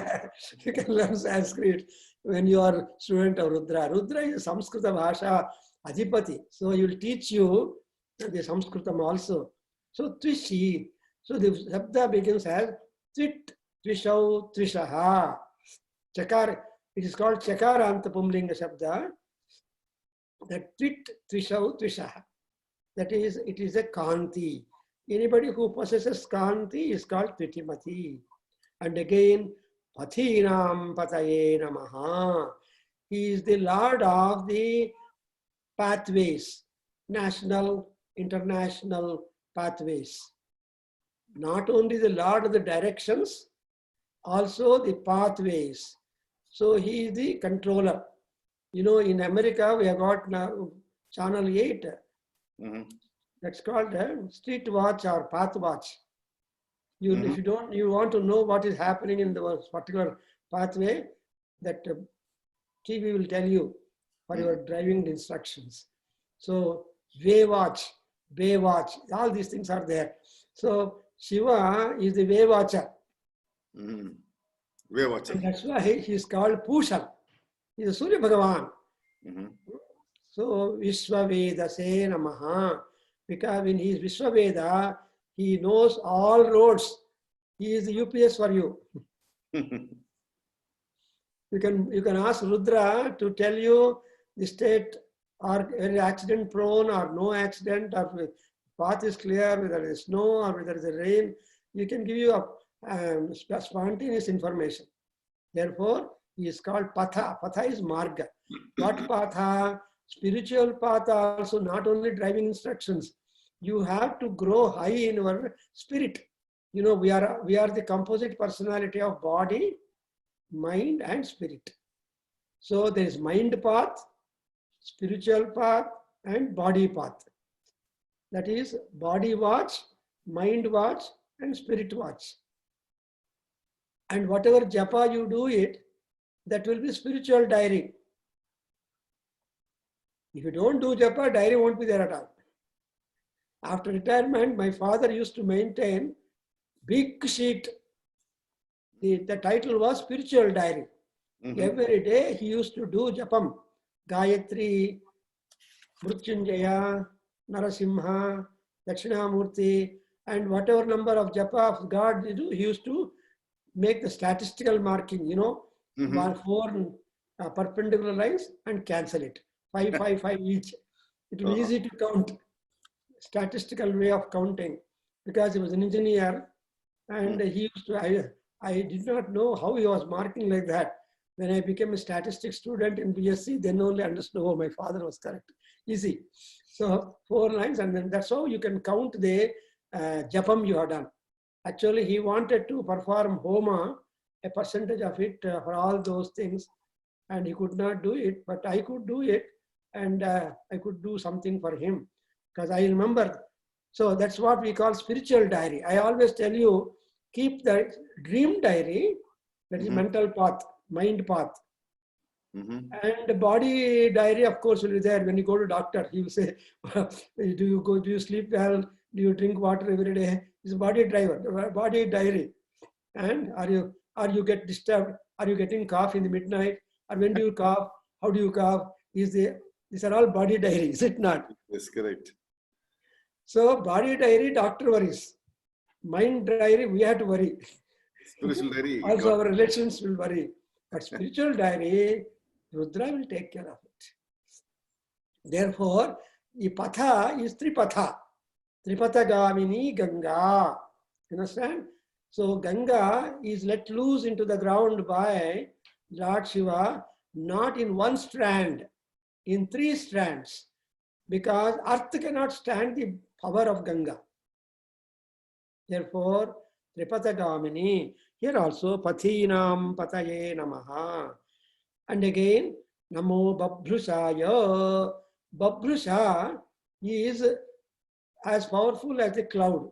You can learn Sanskrit when you are student of Rudra. Rudra is Samskrita Bhasha Adhipati. So he will teach you the Sanskritam also. So Tvishi. So the Shabda begins as Tvit, Tvishau, Tvishaha. Chakar. It is called Chakaranta Pumlinga Shabda. That Tvit, Tvishau, Tvishaha. That is, it is a Kanti. Anybody who possesses Kanti is called Tvitimati. And again, Pathinam Pataye Namaha. He is the Lord of the pathways, national, international pathways. Not only the Lord of the directions, also the pathways. So he is the controller. You know, in America, we have got now Channel 8. Mm-hmm. That's called street watch or path watch. If you want to know what is happening in the particular pathway, that TV will tell you for your driving instructions. So way watch, all these things are there. So Shiva is the way watcher. Way watcher. And that's why he is called Pushan. He is a Surya Bhagavan. So Vishwaveda Se Namaha. Because when he is Vishwaveda, he knows all roads. He is the UPS for you. You can ask Rudra to tell you the state or very accident prone or no accident, or path is clear, whether there is snow or whether there is rain. You can give you a spontaneous information. Therefore, he is called Patha. Patha is Marga. What Patha? Spiritual path also, not only driving instructions. You have to grow high in your spirit. You know, we are the composite personality of body, mind, and spirit. So there is mind path, spiritual path, and body path. That is body watch, mind watch, and spirit watch. And whatever japa you do it, that will be spiritual diary. If you don't do japa, diary won't be there at all. After retirement, my father used to maintain big sheet. The title was Spiritual Diary. Every day he used to do japam, Gayatri, Mrutyunjaya, Narasimha, Dakshinamurti, and whatever number of japa of God he used to make the statistical marking, you know, 4 perpendicular lines and cancel it. 5, 5, 5 each. It was easy to count. Statistical way of counting, because he was an engineer and he used to, I did not know how he was marking like that. When I became a statistics student in BSc, then only understood, oh, my father was correct. Easy. So 4 lines, and then that's how you can count the japam you have done. Actually, he wanted to perform homa, a percentage of it for all those things, and he could not do it, but I could do it, and I could do something for him. Because I remember, so that's what we call spiritual diary. I always tell you, keep the dream diary, that is mental path, mind path. And the body diary, of course, will be there. When you go to doctor, he will say, do you sleep well? Do you drink water every day? It's a body driver, body diary. And are you get disturbed? Are you getting cough in the midnight? Or when do you cough? How do you cough? These are all body diary, is it not? Yes, correct. So body diary, doctor worries. Mind diary, we have to worry. Spiritual diary. Also our relations will worry. But spiritual diary, Rudra will take care of it. Therefore, the patha is Tripatha. Tripatha Gamini Ganga. You understand? So Ganga is let loose into the ground by Lord Shiva, not in one strand, in 3 strands. Because earth cannot stand the power of Ganga. Therefore, Tripatha Gamini. Here also, Pathinam Pataye Namaha. And again, Namo Babhrusaya. Babhrusha is as powerful as a cloud.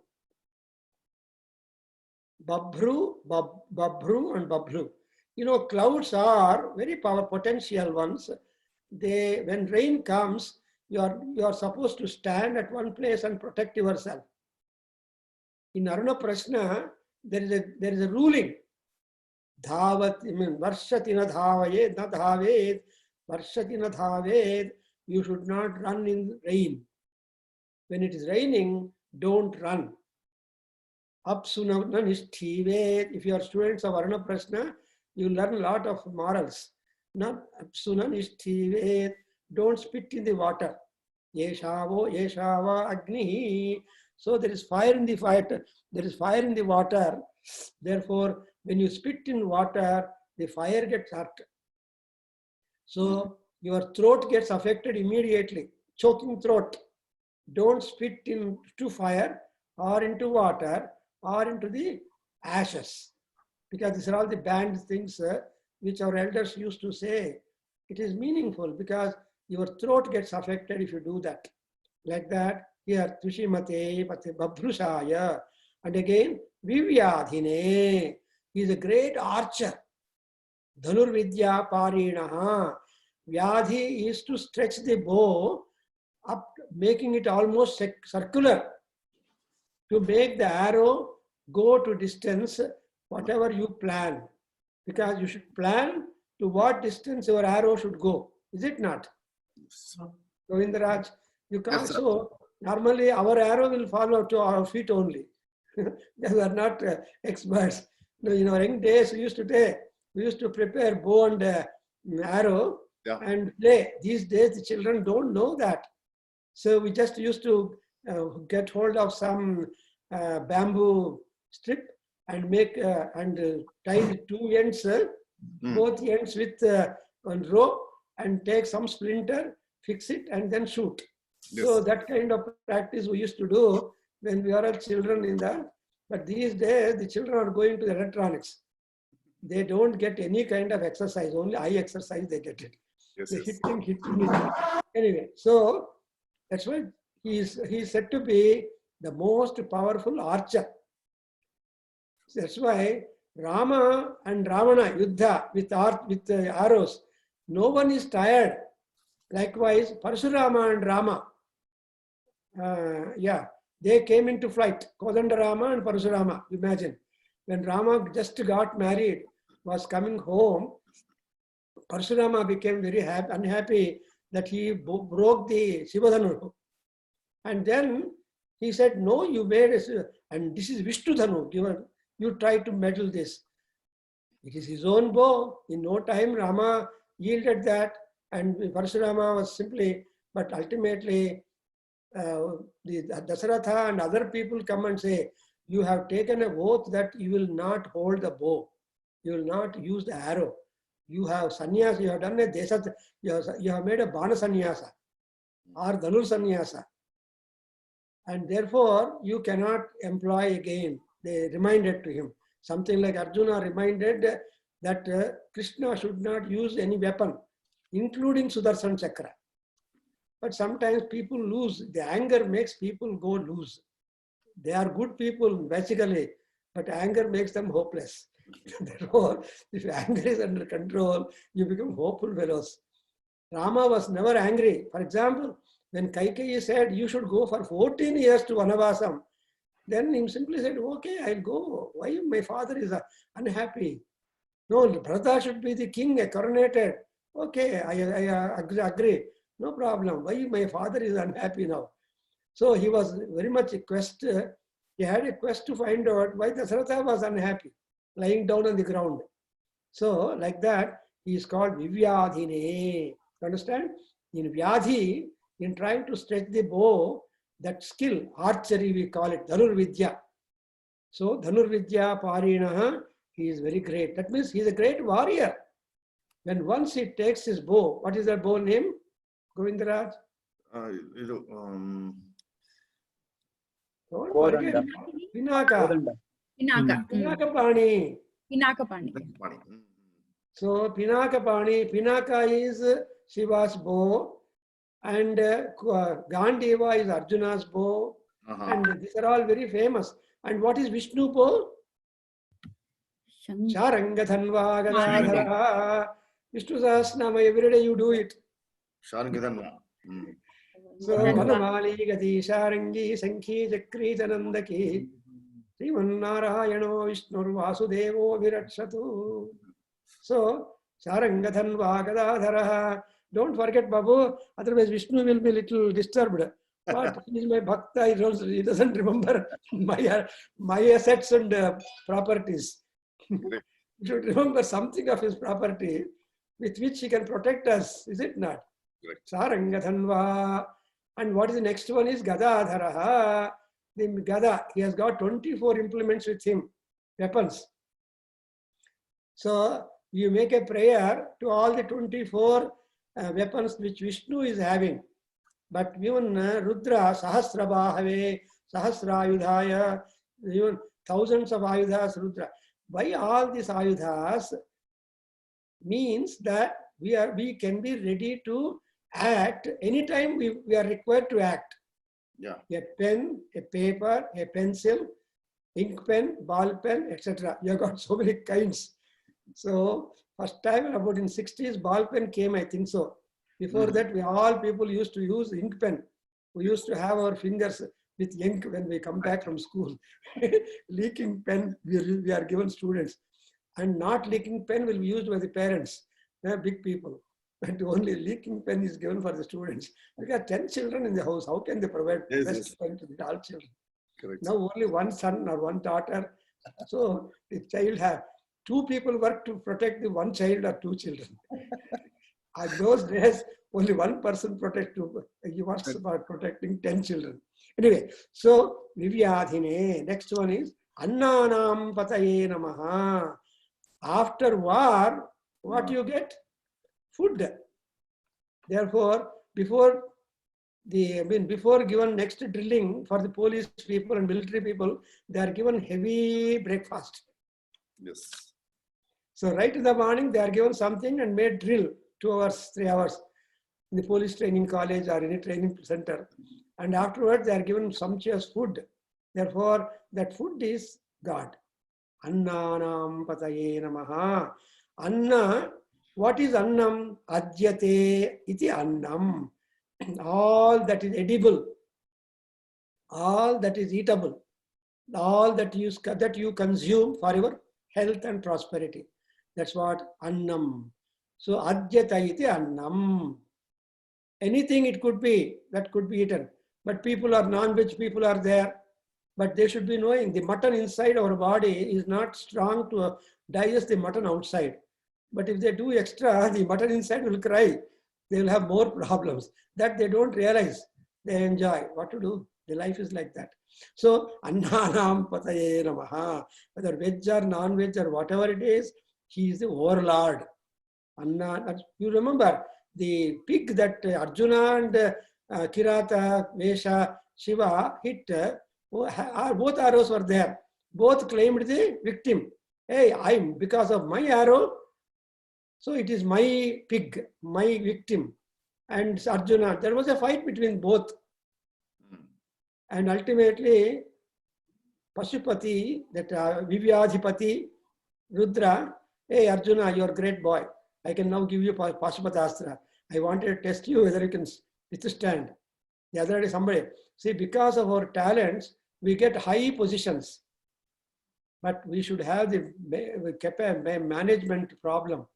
Babhru, Babhru and Babhru. You know, clouds are very potential ones. They, when rain comes, you are supposed to stand at one place and protect yourself. In Aruna Prashna, there is a ruling. Dhavat, I mean, Varshati na dhavaye, na dhaved, Varshati na dhaved. You should not run in rain. When it is raining, don't run. Apsuna nishthive. If you are students of Aruna Prashna, you learn a lot of morals. Not apsuna nishthive. Don't spit in the water. Yeshava agni. So there is fire in the fire. There is fire in the water. Therefore, when you spit in water, the fire gets hurt. So your throat gets affected immediately. Choking throat. Don't spit into fire or into water or into the ashes. Because these are all the banned things which our elders used to say. It is meaningful because your throat gets affected if you do that. Like that, here, Tushimate Babhrushaya. And again, Vivyadhine. He is a great archer. Dhanurvidya Parinaha. Vyadhi is to stretch the bow up, making it almost circular. To make the arrow go to distance, whatever you plan. Because you should plan to what distance your arrow should go. Is it not? Govindaraj, you can't. Yes, So normally our arrow will follow to our feet only. We are not experts. In our young days, we used to prepare bow and arrow and play. These days, the children don't know that. So we just used to get hold of some bamboo strip and make and tie the two ends, both ends with one rope, and take some splinter, fix it, and then shoot. Yes. So that kind of practice we used to do when we were children in the. But these days, the children are going to the electronics. They don't get any kind of exercise, only eye exercise they get it. Yes, they hitting. Anyway, so that's why he is said to be the most powerful archer. That's why Rama and Ravana Yuddha with arrows, no one is tired. Likewise, Parshurama and Rama, they came into flight. Kodandarama and Parshurama, imagine. When Rama just got married, was coming home, Parshurama became very unhappy that he broke the Shivadhanu. And then he said, no, you made it, and this is Vishnu Dhanu. You try to meddle this. It is his own bow. In no time, Rama yielded that, and Parshurama was simply, but ultimately, the Dasaratha and other people come and say, you have taken an oath that you will not hold the bow. You will not use the arrow. You have sannyasa, you have done a desat, you have made a bana sannyasa or dhanur sannyasa. And therefore, you cannot employ again. They reminded to him. Something like Arjuna reminded that Krishna should not use any weapon, including Sudarshan Chakra. But sometimes people lose. The anger makes people go loose. They are good people basically, but anger makes them hopeless. Therefore, if anger is under control, you become hopeful fellows. Rama was never angry. For example, when Kaikeyi said, you should go for 14 years to Vanavasam, then he simply said, okay, I'll go. Why my father is unhappy? No, Bharata should be the king, coronated. Okay, I agree. No problem. Why my father is unhappy now? So he was very much a quest. He had a quest to find out why Dasaratha was unhappy, lying down on the ground. So like that, he is called Vivyadhine. Understand? In Vyadhi, in trying to stretch the bow, that skill, archery we call it, Dhanur Vidya. So Dhanur Vidya Parinaha, he is very great. That means he is a great warrior. When once he takes his bow, what is that bow name? Govindaraj? Pinaka. Pinakapani. So Pinakapani, Pinaka is Shiva's bow, and Gandiva is Arjuna's bow, and these are all very famous. And what is Vishnu bow? Sharangathanva Gadadhara. Vishnu Sahasranama, every day you do it. Sharangathanva. So, Vanamali Gati Sharangi Sankhi Chakri Chanandaki Srimannarayano Vishnur Vasudevo Viratshatu. So, Sharangathanva Gadadhara. Don't forget, Babu, otherwise Vishnu will be little disturbed. But he is my bhakta, he doesn't remember my assets and properties. You should remember something of his property with which he can protect us, is it not? Sarangathanva. And what is the next one is Gadadharaha. The Gada, he has got 24 implements with him, weapons. So you make a prayer to all the 24 weapons which Vishnu is having. But even Rudra, Sahasrabhave, Sahasrayudhaya, even thousands of Ayudhas, Rudra. Why all these Ayudhas? Means that we can be ready to act anytime we are required to act. Yeah. A pen, a paper, a pencil, ink pen, ball pen, etc. You have got so many kinds. So first time about in 60s, ball pen came, I think so. Before that, all people used to use ink pen. We used to have our fingers with ink when we come back from school. Leaking pen, we are given students. And not leaking pen will be used by the parents, big people. But only leaking pen is given for the students. We got 10 children in the house. How can they provide best pen to all children? Correct. Now only one son or one daughter. So the child have 2 people work to protect the one child or 2 children. At those days, only one person he was about protecting 10 children. Anyway, so Vivyadhine, next one is Annanam Pataye Namaha. After war, what you get? Food. Therefore, before given next drilling for the police people and military people, they are given heavy breakfast. Yes. So right in the morning, they are given something and made drill 2 hours, 3 hours in the police training college or any training center. And afterwards, they are given sumptuous food. Therefore, that food is God. Annanam Pataye Namaha. Anna, what is Annam? Adyate iti Annam. All that is edible, all that is eatable, all that you consume for your health and prosperity. That's what Annam. So Adyata iti Annam. Anything it could be that could be eaten. But people are non-veg people are there. But they should be knowing the mutton inside our body is not strong to digest the mutton outside. But if they do extra, the mutton inside will cry. They will have more problems. That they don't realize. They enjoy. What to do? The life is like that. So, Annanam Pataye Namaha. Whether veg or non-veg or whatever it is, he is the overlord. Anna, you remember the pig that Arjuna and Kirata, Vesha, Shiva hit, both arrows were there. Both claimed the victim. Hey, because of my arrow, so it is my pig, my victim. And Arjuna, there was a fight between both. And ultimately, Pashupati, that Vivyadhipati, Rudra, hey Arjuna, you're a great boy. I can now give you Pashupatastra. I wanted to test you whether you can withstand. The other day somebody, see, because of our talents, we get high positions. But we should have the management problem,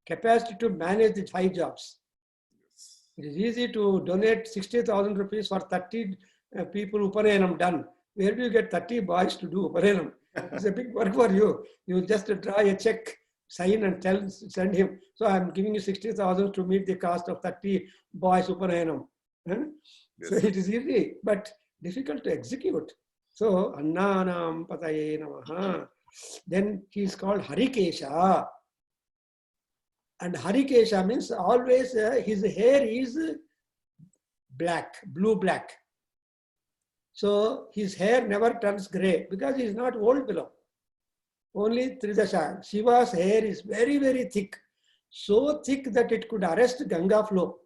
capacity to manage the high jobs. It is easy to donate 60,000 rupees for 30 people Upaneyanam done. Where do you get 30 boys to do Upaneyanam? It's a big work for you. You just draw a check, sign and send him. So I'm giving you 60,000 to meet the cost of 30 boys Upaneyanam. Yes. So it is easy, but difficult to execute. So Annanam Pataye Namaha. Then he is called Harikesha. And Harikesha means always his hair is black, blue-black. So his hair never turns gray because he is not old below. Only Tridasha. Shiva's hair is very, very thick. So thick that it could arrest Ganga flow.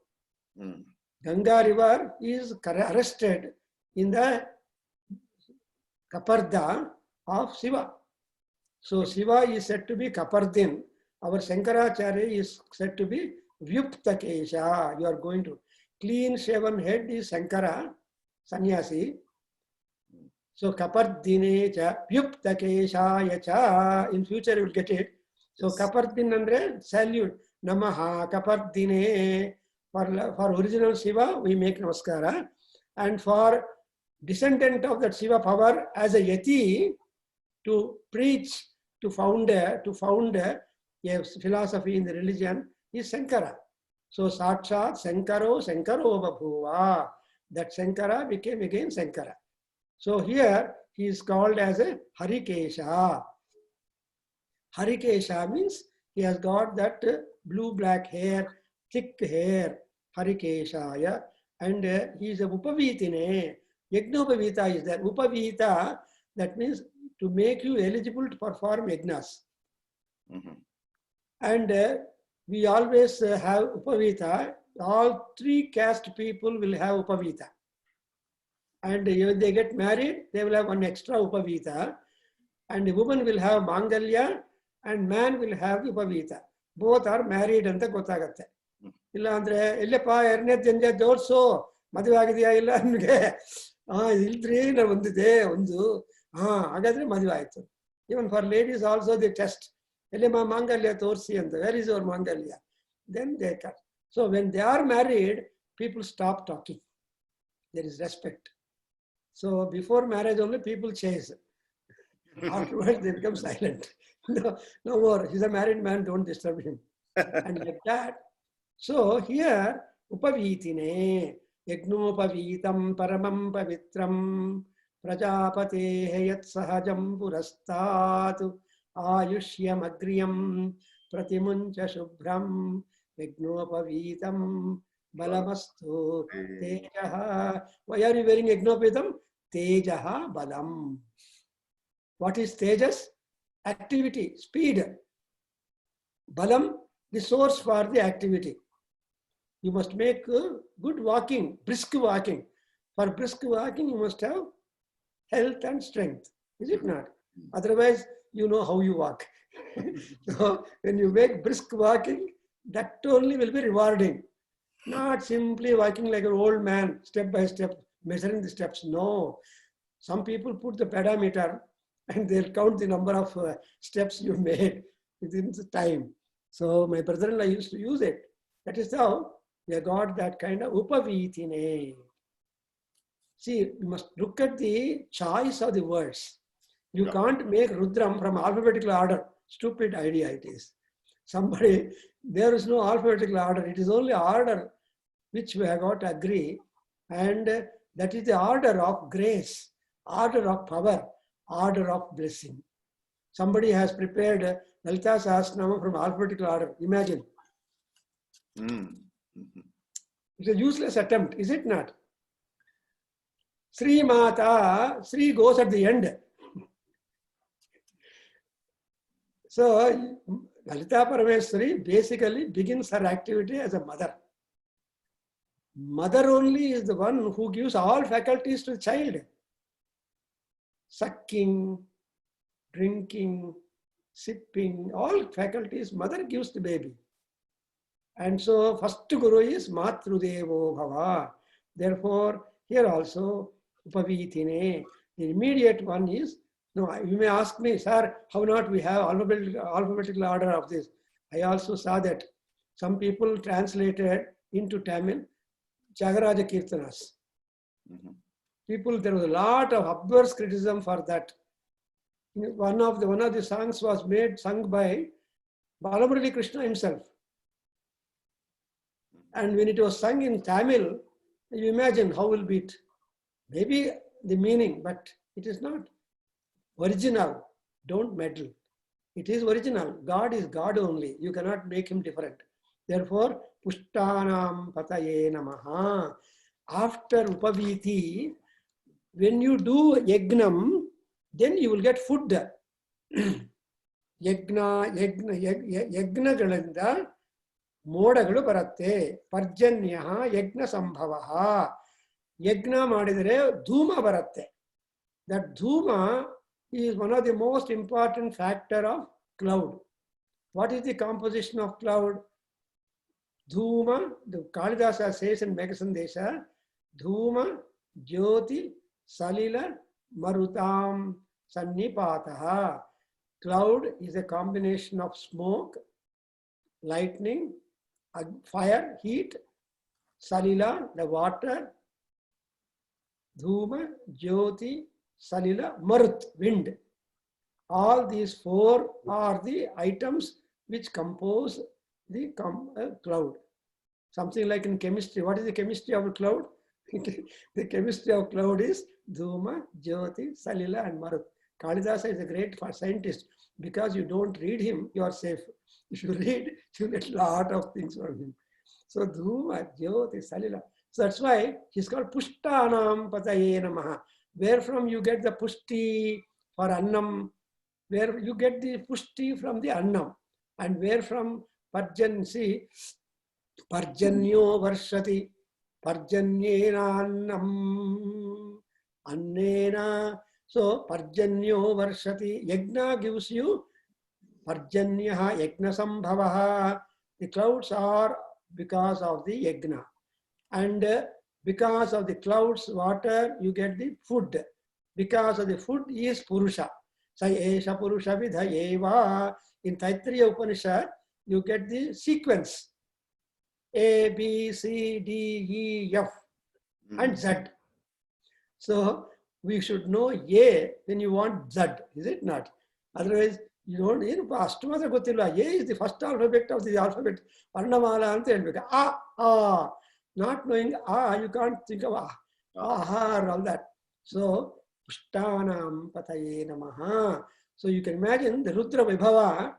Ganga river is arrested in the Kaparda of Shiva. So Shiva is said to be Kapardin. Our Shankaracharya is said to be Vyupta Kesha. You are going to clean shaven head is Shankara, sannyasi. So Kapardine cha Vyupta Kesha cha. In future you will get it. So Kapardin andre salute. Namaha Kapardine. For original Shiva, we make Namaskara. And for descendant of that Shiva power as a Yati to preach, to found a philosophy in the religion is Shankara. So Sakshat Shankaro Shankaro Babhuva. That Shankara became again Shankara. So here he is called as a Harikesha. Harikesha means he has got that blue-black hair, thick hair, Harikeshaya, and he is a Upavitine. Yagnopavita is there. Upavita, that means to make you eligible to perform yagnas. And we always have Upavita. All three caste people will have Upavita. And when they get married, they will have one extra Upavita. And the woman will have Mangalya and man will have Upavita. Both are married anta gottagatte. Illa andre ellappa erne denja jodso maduve agidiya illa nಮಗೆ ಇಲ್ರಿ ನಾ ಒಂದಿದೆ ಒಂದು ಹಾಗಾದ್ರೆ ಮದುವೆ ಆಯ್ತು. Even for ladies also they test. Ellema Mangalya torsi anta. Where is your Mangalya? Then they cut. So when they are married, people stop talking. There is respect. So before marriage only people chase. Afterwards they become silent. No more. He's a married man, don't disturb him. And like that. So here, Upavitine, Yagnopavitam Paramam Pavitram, Prajapatehe Yat Sahajam Purastatu, Ayushyam Agriyam, Pratimuncha Shubhram, Yagnopavitam, Balamastu, Tejaha. Why are you wearing Yagnopavitam? Tejaha Balam. What is Tejas? Activity, speed. Balam, the source for the activity. You must make good walking, brisk walking. For brisk walking, you must have health and strength. Is it not? Otherwise, you know how you walk. So, when you make brisk walking, that only will be rewarding. Not simply walking like an old man, step by step, measuring the steps. No. Some people put the pedometer and they'll count the number of steps you made within the time. So my brother-in-law used to use it. That is how we got that kind of upavitine. See, you must look at the choice of the words. You can't make Rudram from alphabetical order. Stupid idea it is. There is no alphabetical order. It is only order which we have got to agree. And that is the order of grace, order of power, order of blessing. Somebody has prepared Lalita Sahasranama from alphabetical order. Imagine. It's a useless attempt, is it not? Sri Mata, Sri goes at the end. So, Lalita Parameswari basically begins her activity as a mother. Mother only is the one who gives all faculties to the child. Sucking, drinking, sipping, all faculties mother gives the baby. And so first Guru is Matrudevo Bhava. Therefore, here also Upavitine. The immediate one is, no, you may ask me, sir, how not we have alphabetical order of this? I also saw that some people translated into Tamil Jagaraja Kirtanas. People, there was a lot of adverse criticism for that. One of the songs was sung by Balamurali Krishna himself. And when it was sung in Tamil, you imagine how will be it. Maybe the meaning, but it is not original. Don't meddle. It is original. God is God only. You cannot make him different. Therefore, Pushtanam Pataye Namaha. After Upaviti, when you do Yagnam, then you will get food. Yagnagalanda ಮೋಡಗಳು ಬರುತ್ತೆ ಪರ್ಜನ್ಯ ಯಜ್ಞ ಸಂಭವ ಯಜ್ಞ ಮಾಡಿದರೆ ಧೂಮ ಬರುತ್ತೆ. That ಧೂಮ He is one of the most important factor of cloud. What is the composition of cloud? Dhuma, the Kalidasa says in Megasandesha, Dhuma, Jyoti, Salila, Marutam, Sannipataha. Cloud is a combination of smoke, lightning, fire, heat, Salila, the water, Dhuma, Jyoti, Salila, Marut, wind. All these four are the items which compose the cloud. Something like in chemistry. What is the chemistry of a cloud? The chemistry of cloud is Dhuma, Jyoti, Salila, and Marut. Kalidasa is a great scientist. Because you don't read him, you are safe. If you read, you get a lot of things from him. So Dhuma, Jyoti, Salila. So that's why he's called Pushtanam Pataye Namaha. Where from you get the Pushti for Annam, where you get the Pushti from the Annam. And where from Parjan, see, Parjanyo Varshati, Parjanyena Annam, Annena. So Parjanyo Varshati, Yajna gives you Parjanyaha, Yajna Sambhavaha. The clouds are because of the Yajna. And because of the clouds, water, you get the food. Because of the food is Purusha. Sa Esha Purusha Vidhayeva. In Taittiriya Upanishad, you get the sequence. A, B, C, D, E, F, and Z. So we should know A when you want Z, is it not? Otherwise, you don't know. A is the first alphabet of the alphabet. A. Not knowing A, you can't think of A. Aha, or all that. So, Pushtanam Pataye Namaha. So you can imagine the Rudra Vibhava,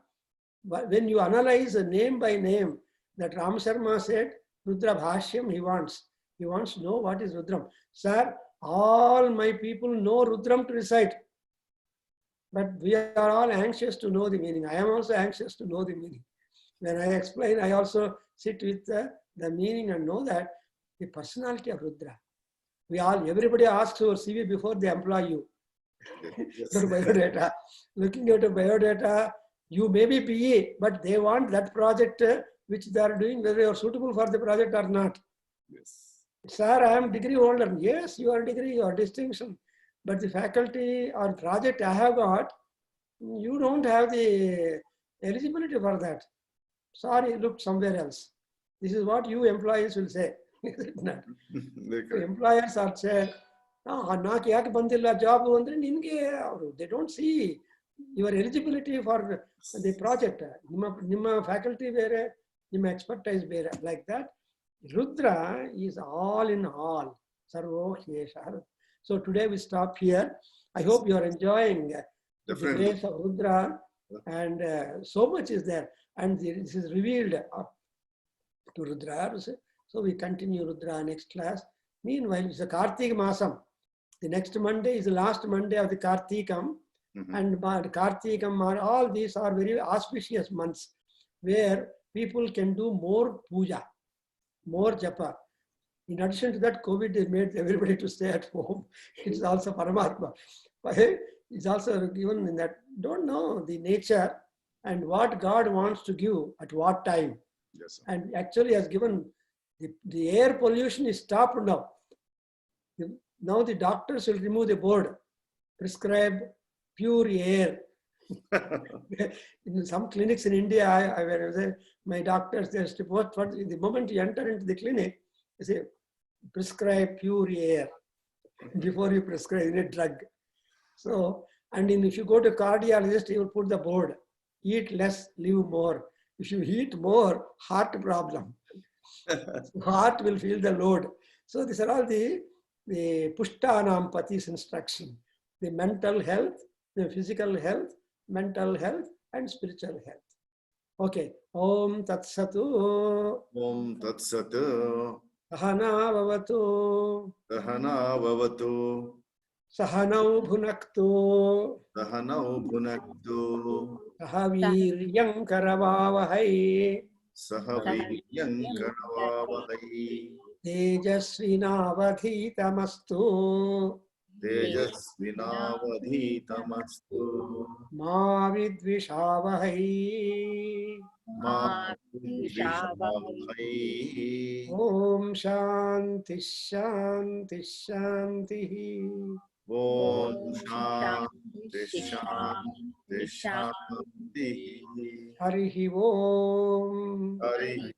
when you analyze name by name, that Ram Sharma said, Rudra Bhashyam he wants. He wants to know what is Rudram. Sir, all my people know Rudram to recite. But we are all anxious to know the meaning. I am also anxious to know the meaning. When I explain, I also sit with the meaning and know that the personality of Rudra. Everybody asks your CV before they employ you. Yes. Your biodata. Looking at a biodata, you may be PE, but they want that project which they are doing, whether you are suitable for the project or not. Yes. Sir, I am degree holder. Yes, you are degree or distinction. But the faculty or project I have got, you don't have the eligibility for that. Sorry, look somewhere else. This is what you employees will say. Is it not? So employers are saying, job, they don't see your eligibility for the project. Nimma faculty vere, nimma expertise vere. Like that. Rudra is all in all. Sarvo Hyesha. So today we stop here. I hope you are enjoying the grace of Rudra, and so much is there. And this is revealed to Rudra. So we continue Rudra next class. Meanwhile, it's a Kartik Masam. The next Monday is the last Monday of the Kartikam. And Kartikam, all these are very auspicious months where people can do more puja, more japa. In addition to that, COVID has made everybody to stay at home. It's also Paramatma. It's also given in that, don't know the nature and what God wants to give at what time. Yes, and actually has given the air pollution is stopped now. Now the doctors will remove the board, prescribe pure air. In some clinics in India, my doctors, they report, the moment you enter into the clinic, they say, prescribe pure air before you prescribe any drug. So, and if you go to cardiologist, he will put the board, eat less, live more. If you eat more, heart problem. Heart will feel the load. So these are all the Pushtanam Pati's instruction. The mental health, the physical health, mental health, and spiritual health. Okay. Om Tat Satu. Om Tat Satu. Sahana Vavatu. Sahana Vavatu. Sahanau Bhunaktu. Sahanau Bhunaktu. Sahaviryam Karavavahai. Sahaviryam Karavavahai. Tejasvinavadhitamastu. तेजस्विनावधीतमस्तु मा विद्विषावहै। मा विद्विषावहै। ओम शांति शांति शांति। ओम शांति शांति शांति। हरि ओम। हरि